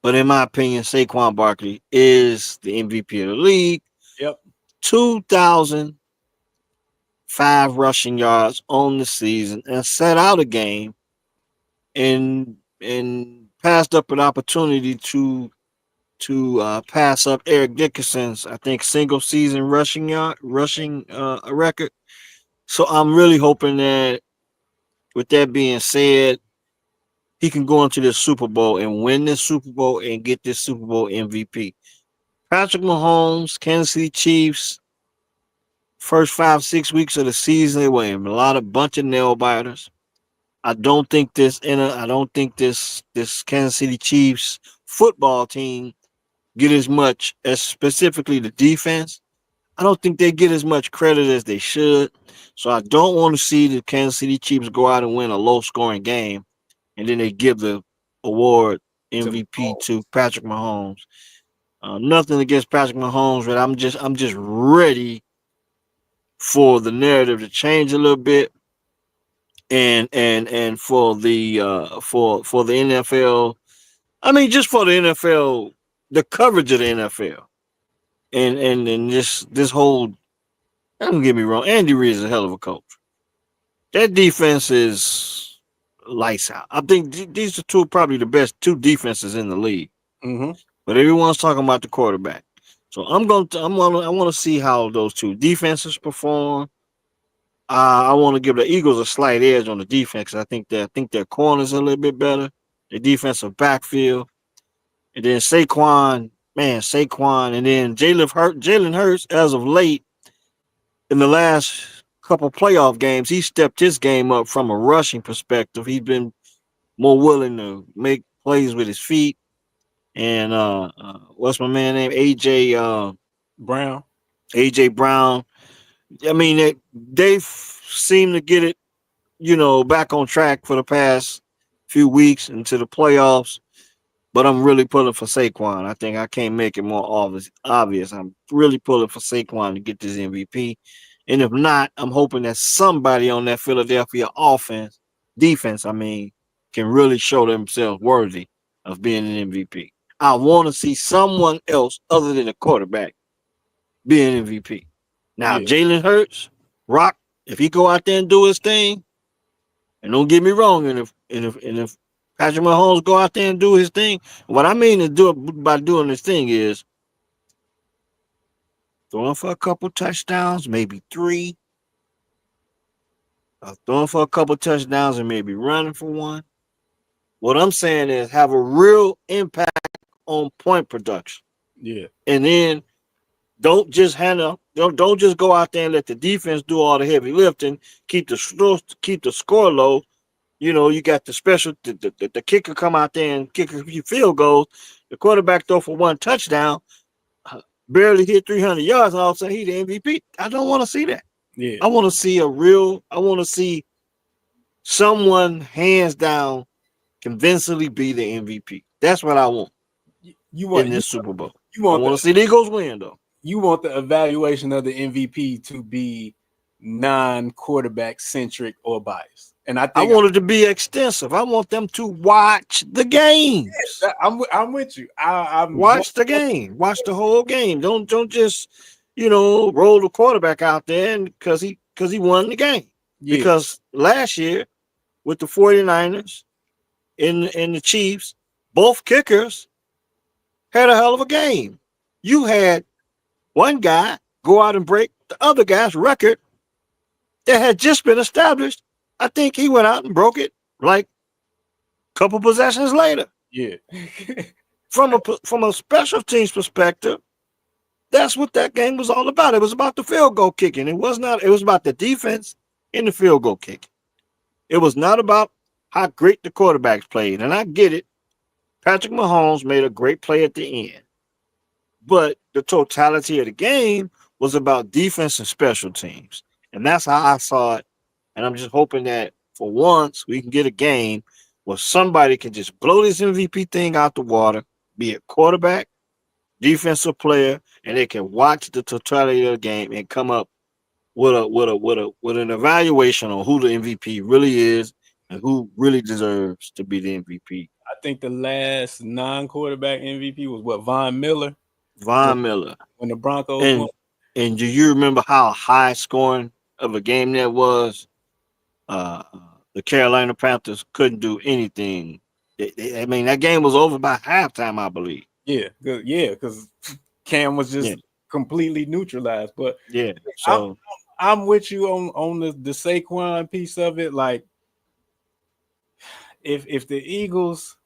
But in my opinion, Saquon Barkley is the MVP of the league. Yep. 2,005 rushing yards on the season, and set out a game, and passed up an opportunity to pass up Eric Dickerson's, I think, single season rushing record. So I'm really hoping that, with that being said, he can go into this Super Bowl and win this Super Bowl and get this Super Bowl MVP. Patrick Mahomes, Kansas City Chiefs, first 5-6 weeks of the season, they were in a lot of bunch of nail biters. I don't think this Kansas City Chiefs football team get as much as, specifically the defense. I don't think they get as much credit as they should. So I don't want to see the Kansas City Chiefs go out and win a low scoring game, and then they give the award To MVP Mahomes. to Patrick Mahomes. Nothing against Patrick Mahomes, but I'm just ready for the narrative to change a little bit, and for the NFL. I mean, just for the NFL, the coverage of the NFL, and this whole. Don't get me wrong, Andy Reid is a hell of a coach. That defense is lights out. I think these are probably the best two defenses in the league. Hmm. But everyone's talking about the quarterback. So I want to see how those two defenses perform. I want to give the Eagles a slight edge on the defense. I think their corners are a little bit better. The defensive backfield, and then Saquon, and then Jalen Hurts. As of late, in the last couple playoff games, he stepped his game up from a rushing perspective. He's been more willing to make plays with his feet. And what's my man name? Brown. AJ Brown. I mean, they seem to get it, back on track for the past few weeks into the playoffs. But I'm really pulling for Saquon. I think I can't make it more obvious. I'm really pulling for Saquon to get this MVP. And if not, I'm hoping that somebody on that Philadelphia defense, can really show themselves worthy of being an MVP. I want to see someone else other than the quarterback being MVP. Now, Yeah, Jalen Hurts, Rock, if he go out there and do his thing, and don't get me wrong, and if Patrick Mahomes go out there and do his thing, what I mean to do by doing this thing is throwing for a couple touchdowns, maybe three, throwing for a couple touchdowns and maybe running for one. What I'm saying is have a real impact on point production, yeah, and then don't just go out there and let the defense do all the heavy lifting. Keep the score low. You got the special the kicker come out there and kick a few field goals. The quarterback throw for one touchdown, barely hit 300 yards, and all of a sudden he the MVP. I don't want to see that. yeah. I want to see someone hands down convincingly be the MVP. That's what I want You in want this Super Bowl. you I want want the to see the Eagles win though. you want the evaluation of the MVP to be non-quarterback centric or biased. And I I think want it to be extensive. I want them to watch the games. I'm with you. I'm Watch the game. Watch the whole game. Don't just roll the quarterback out there and because he won the game. yeah, Because last year with the 49ers and the Chiefs, both kickers had a hell of a game. You had one guy go out and break the other guy's record that had just been established. I think he went out and broke it like a couple possessions later. yeah, From a special teams perspective, that's what that game was all about. It was about the field goal kicking. It was not. It was about the defense and the field goal kicking. It was not about how great the quarterbacks played. And I get it. Patrick Mahomes made a great play at the end. But the totality of the game was about defense and special teams. And that's how I saw it. And I'm just hoping that for once we can get a game where somebody can just blow this MVP thing out the water, be it quarterback, defensive player, and they can watch the totality of the game and come up with an evaluation on who the MVP really is and who really deserves to be the MVP. I think the last non-quarterback MVP was what Von Miller when, Von Miller. when the Broncos won. And and do you remember how high scoring of a game that was? Uh, the Carolina Panthers couldn't do anything. That game was over by halftime, I believe. Yeah, because Cam was Yeah, just completely neutralized. But yeah. I'm So I'm with you on the Saquon piece of it. Like if the Eagles,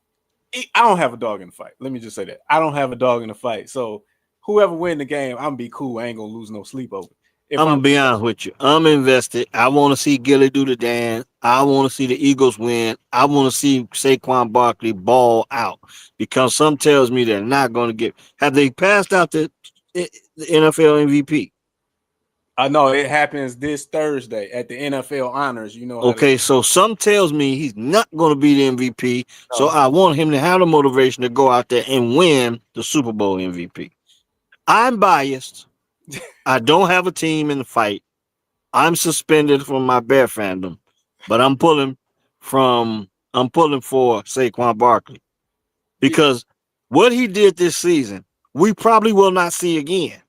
I don't have a dog in the fight. Let me just say that I don't have a dog in the fight. So whoever win the game, I'm gonna be cool. I ain't gonna lose no sleep over it. If I'm I'm gonna be honest with you. I'm invested. I want to see Gilly do the dance. I want to see the Eagles win. I want to see Saquon Barkley ball out because some tells me they're not going to get. Have they passed out the NFL MVP? I know it happens this Thursday at the NFL honors. You know how they Okay, so some tells me he's not going to be the MVP. So know. I want him to have the motivation to go out there and win the Super Bowl MVP. I'm biased. I don't have a team in the fight. I'm suspended from my Bear fandom, but I'm pulling for Saquon Barkley Yeah. because what he did this season, we probably will not see again.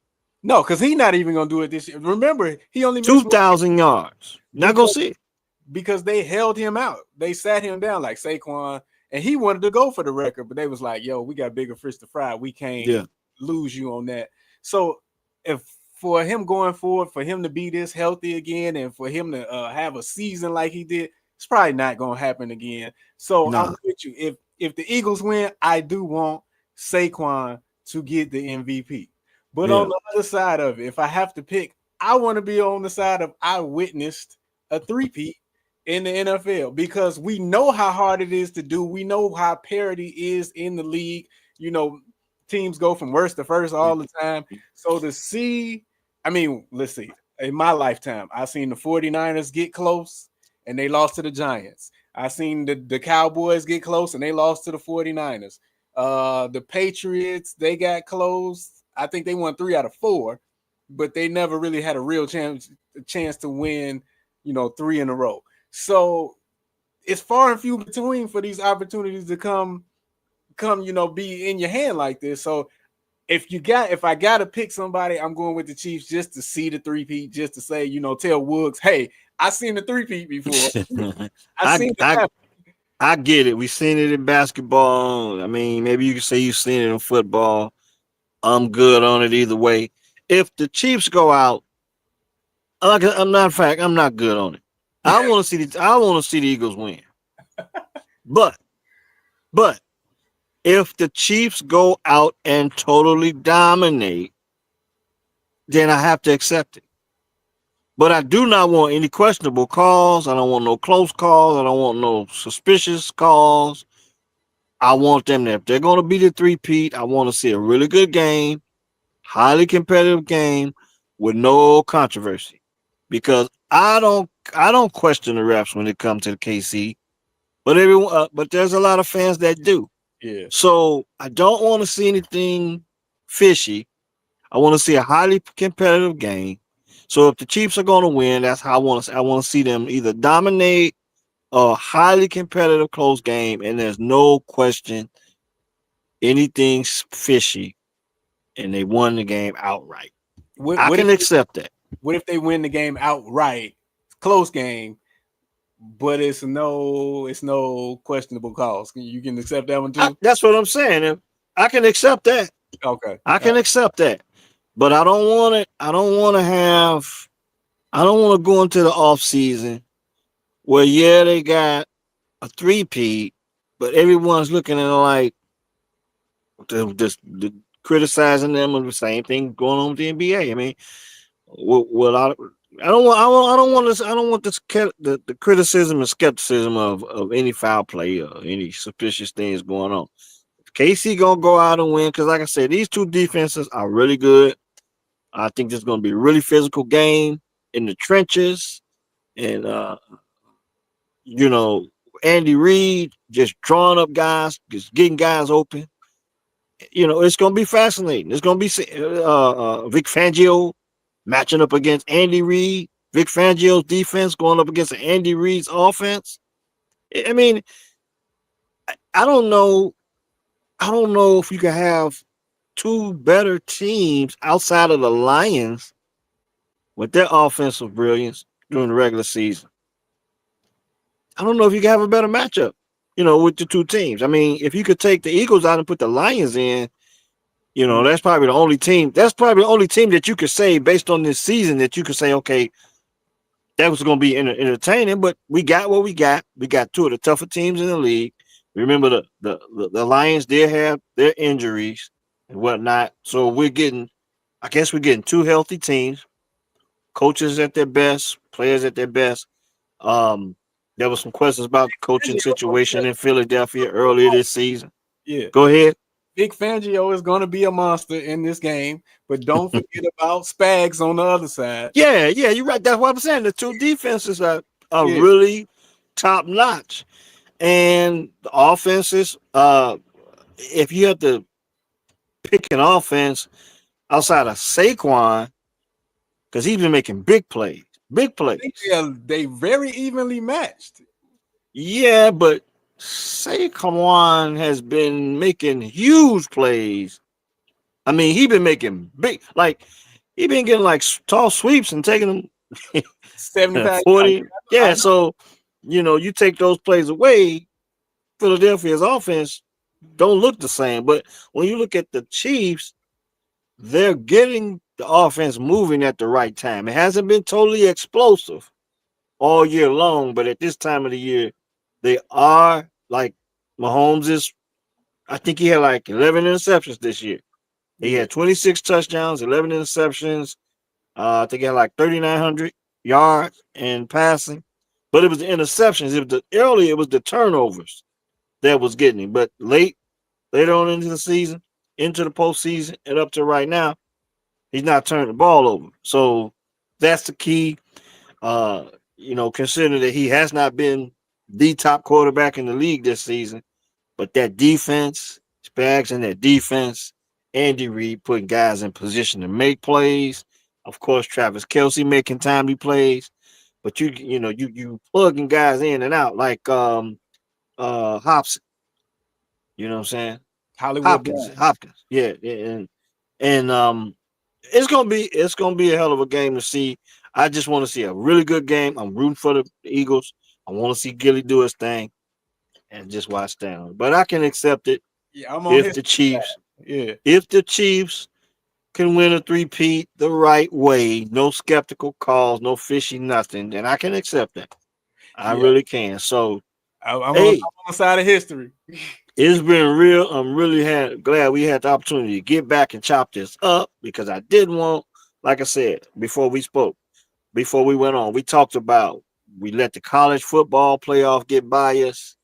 No, because he's not even gonna do it this year. Remember, he only missed 2,000 yards. Not gonna because see it. because they held him out. They sat him down like Saquon, and he wanted to go for the record, but they was like, "Yo, we got bigger fish to fry. We Yeah, can't lose you on that." So, if for him going forward, for him to be this healthy again, and for him to have a season like he did, it's probably not gonna happen again. So I'm nah, with you. If the Eagles win, I do want Saquon to get the MVP. But on yeah, the other side of it, if I have to pick, I want to be on the side of I witnessed a three-peat in the NFL because we know how hard it is to do. We know how parity is in the league. You know, teams go from worst to first all the time. So to see, I mean, let's see, in my lifetime, I've seen the 49ers get close and they lost to the Giants. I seen the Cowboys get close and they lost to the 49ers. The Patriots, they got close. I think they won 3 out of 4, but they never really had a real chance to win, 3 in a row. So it's far and few between for these opportunities to come, be in your hand like this. So if I gotta pick somebody, I'm going with the Chiefs just to see the three-peat, just to say, tell Woods, hey, I seen the three-peat before. I I seen it I happen. I get it. We seen it in basketball. I mean, maybe you can say you've seen it in football. I'm good on it either way. If the Chiefs go out, I'm not fact, I'm not good on it. I want to see the Eagles win. But but if the Chiefs go out and totally dominate, then I have to accept it. But I do not want any questionable calls. I don't want no close calls. I don't want no suspicious calls. I want them to, if they're going to be the three-peat, I want to see a really good game, highly competitive game with no controversy. Because I don't question the refs when it comes to the KC, but there's a lot of fans that do. Yeah. So I don't want to see anything fishy. I want to see a highly competitive game. So if the Chiefs are going to win, that's how I want to see them either dominate a highly competitive close game, and there's no question anything's fishy, and they won the game outright. What, I what if can accept that. what if they win the game outright? Close game, but it's no questionable calls. You can accept that one too. That's what I'm saying. I can accept that. Okay. I can accept that. But I don't want it. I don't want to have. I don't want to go into the off season where they got a three-peat, but everyone's looking at it like just criticizing them of the same thing going on with the NBA. I mean, what I don't want. I don't want this. I don't want this. The criticism and skepticism of any foul play or any suspicious things going on. KC gonna go out and win because, like I said, these two defenses are really good. I think this is gonna be a really physical game in the trenches, and you know, Andy Reid just drawing up guys, just getting guys open. It's going to be fascinating. It's going to be Vic Fangio matching up against Andy Reid. Vic Fangio's defense going up against Andy Reid's offense. I mean, I don't know. I don't know if you can have two better teams outside of the Lions with their offensive brilliance during the regular season. I don't know if you can have a better matchup, with the two teams. I mean, if you could take the Eagles out and put the Lions in, that's probably the only team. That's probably the only team that you could say based on this season that you could say, okay, that was going to be entertaining. But we got what we got. We got two of the tougher teams in the league. Remember the Lions did have their injuries and whatnot, so I guess we're getting two healthy teams, coaches at their best, players at their best. Um, there was some questions about the coaching situation in Philadelphia earlier this season. Yeah. Go ahead. Vic Fangio is going to be a monster in this game, but don't forget about Spags on the other side. Yeah, you're right. That's what I'm saying. The two defenses are Yeah. really top notch, and the offenses. If you have to pick an offense outside of Saquon, because he's been making big plays, They very evenly matched. Yeah, but Saquon has been making huge plays. I mean, he been making big, like he been getting like tall sweeps and taking them 75 40. I Yeah, know. so you take those plays away, Philadelphia's offense don't look the same. But when you look at the Chiefs, they're getting the offense moving at the right time. It hasn't been totally explosive all year long, but at this time of the year, they are like Mahomes is. I think he had like 11 interceptions this year. He Yeah. had 26 touchdowns, 11 interceptions. I think he had like 3,900 yards in passing, but it was the interceptions. It was the turnovers that was getting him. But later on into the season, into the postseason, and up to right now, he's not turning the ball over. So that's the key. Considering that he has not been the top quarterback in the league this season. But that defense, Spags and that defense, Andy Reid putting guys in position to make plays. Of course, Travis Kelsey making timely plays. But you plugging guys in and out like Hobson. You know what I'm saying? Hollywood Hopkins, Brown. Hopkins. Yeah, and it's gonna be a hell of a game to see. I just want to see a really good game. I'm rooting for the Eagles. I want to see Gilly do his thing and just watch down. But I can accept it Yeah, I'm on if his the Chiefs, side. Yeah, if the Chiefs can win a three-peat the right way, no skeptical calls, no fishy nothing, then I can accept that. I yeah. really can. So I'm hey, on the side of history. it's been real. I'm really glad we had the opportunity to get back and chop this up because I didn't want, like I said before we spoke, before we went on, we talked about we let the college football playoff get by us.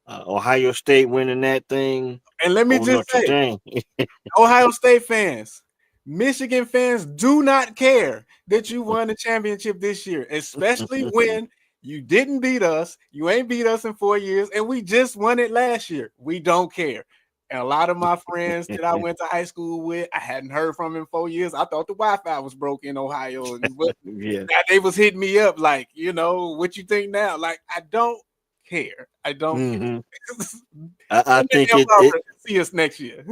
Ohio State winning that thing And let me over just Notre say, Dame. Ohio State fans, Michigan fans do not care that you won the championship this year, especially when you didn't beat us. You ain't beat us in 4 years, and we just won it last year. We don't care. And a lot of my friends that I went to high school with, I hadn't heard from in 4 years. I thought the Wi-Fi was broke in Ohio, but Yeah. now they was hitting me up like, what you think now? Like, I don't care. I don't care. hmm I Send that think L it it, see us next year.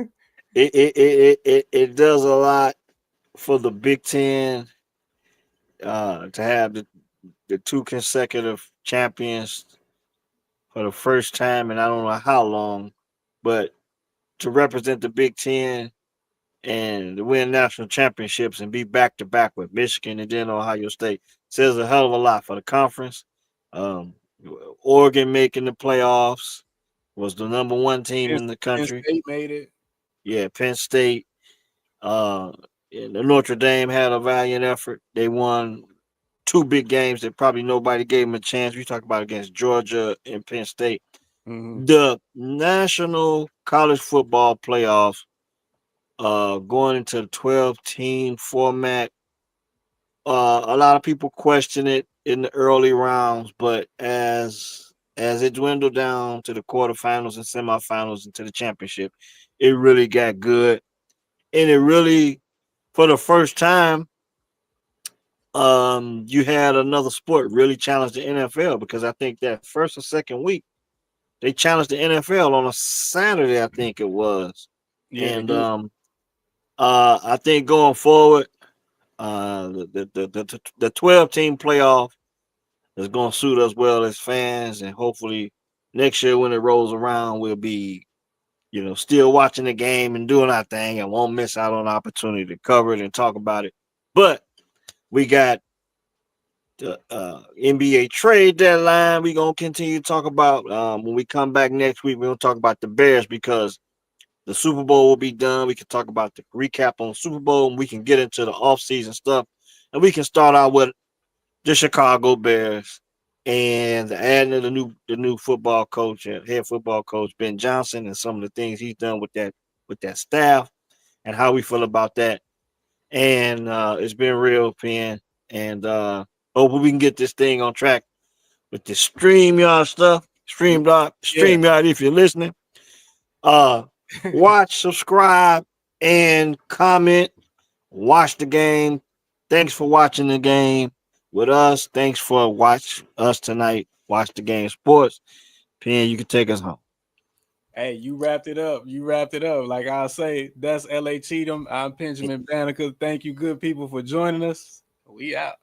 it it it it it does a lot for the Big Ten to have the two consecutive champions for the first time and I don't know how long, but to represent the Big Ten and to win national championships and be back to back with Michigan and then Ohio State says a hell of a lot for the conference. Um, Oregon making the playoffs was the number one team Penn, in the Penn country. State made it. Yeah, Penn State. Uh, and the Notre Dame had a valiant effort. They won two big games that probably nobody gave them a chance. We talk about against Georgia and Penn State. Mhm. The National College Football Playoffs, going into the 12-team format. A lot of people question it in the early rounds, but as it dwindled down to the quarterfinals and semifinals and to the championship, it really got good. And it really, for the first time, you had another sport really challenge the NFL because I think that first or second week they challenged the NFL on a Saturday, I think it was. Yeah, they And did. I think going forward, the 12-team playoff is going to suit us well as fans, and hopefully next year when it rolls around, we'll be still watching the game and doing our thing, and won't miss out on the opportunity to cover it and talk about it. But we got the NBA trade deadline. We're gonna continue to talk about when we come back next week. We're gonna talk about the Bears because the Super Bowl will be done. We can talk about the recap on the Super Bowl, and we can get into the offseason stuff. And we can start out with the Chicago Bears and the adding of the new football coach, head football coach Ben Johnson, and some of the things he's done with that staff and how we feel about that. And it's been real, Pen. And hopefully we can get this thing on track with the StreamYard stuff. Yeah. StreamYard, if you're listening. Uh, Watch, subscribe, and comment. Watch the game. Thanks for watching the game with us. Thanks for watch us tonight. Watch the game sports. Pen, you can take us home. Hey, you wrapped it up. You wrapped it up. Like I say, that's L.A. Cheatham. I'm Benjamin Banneker. Thank you, good people, for joining us. We out.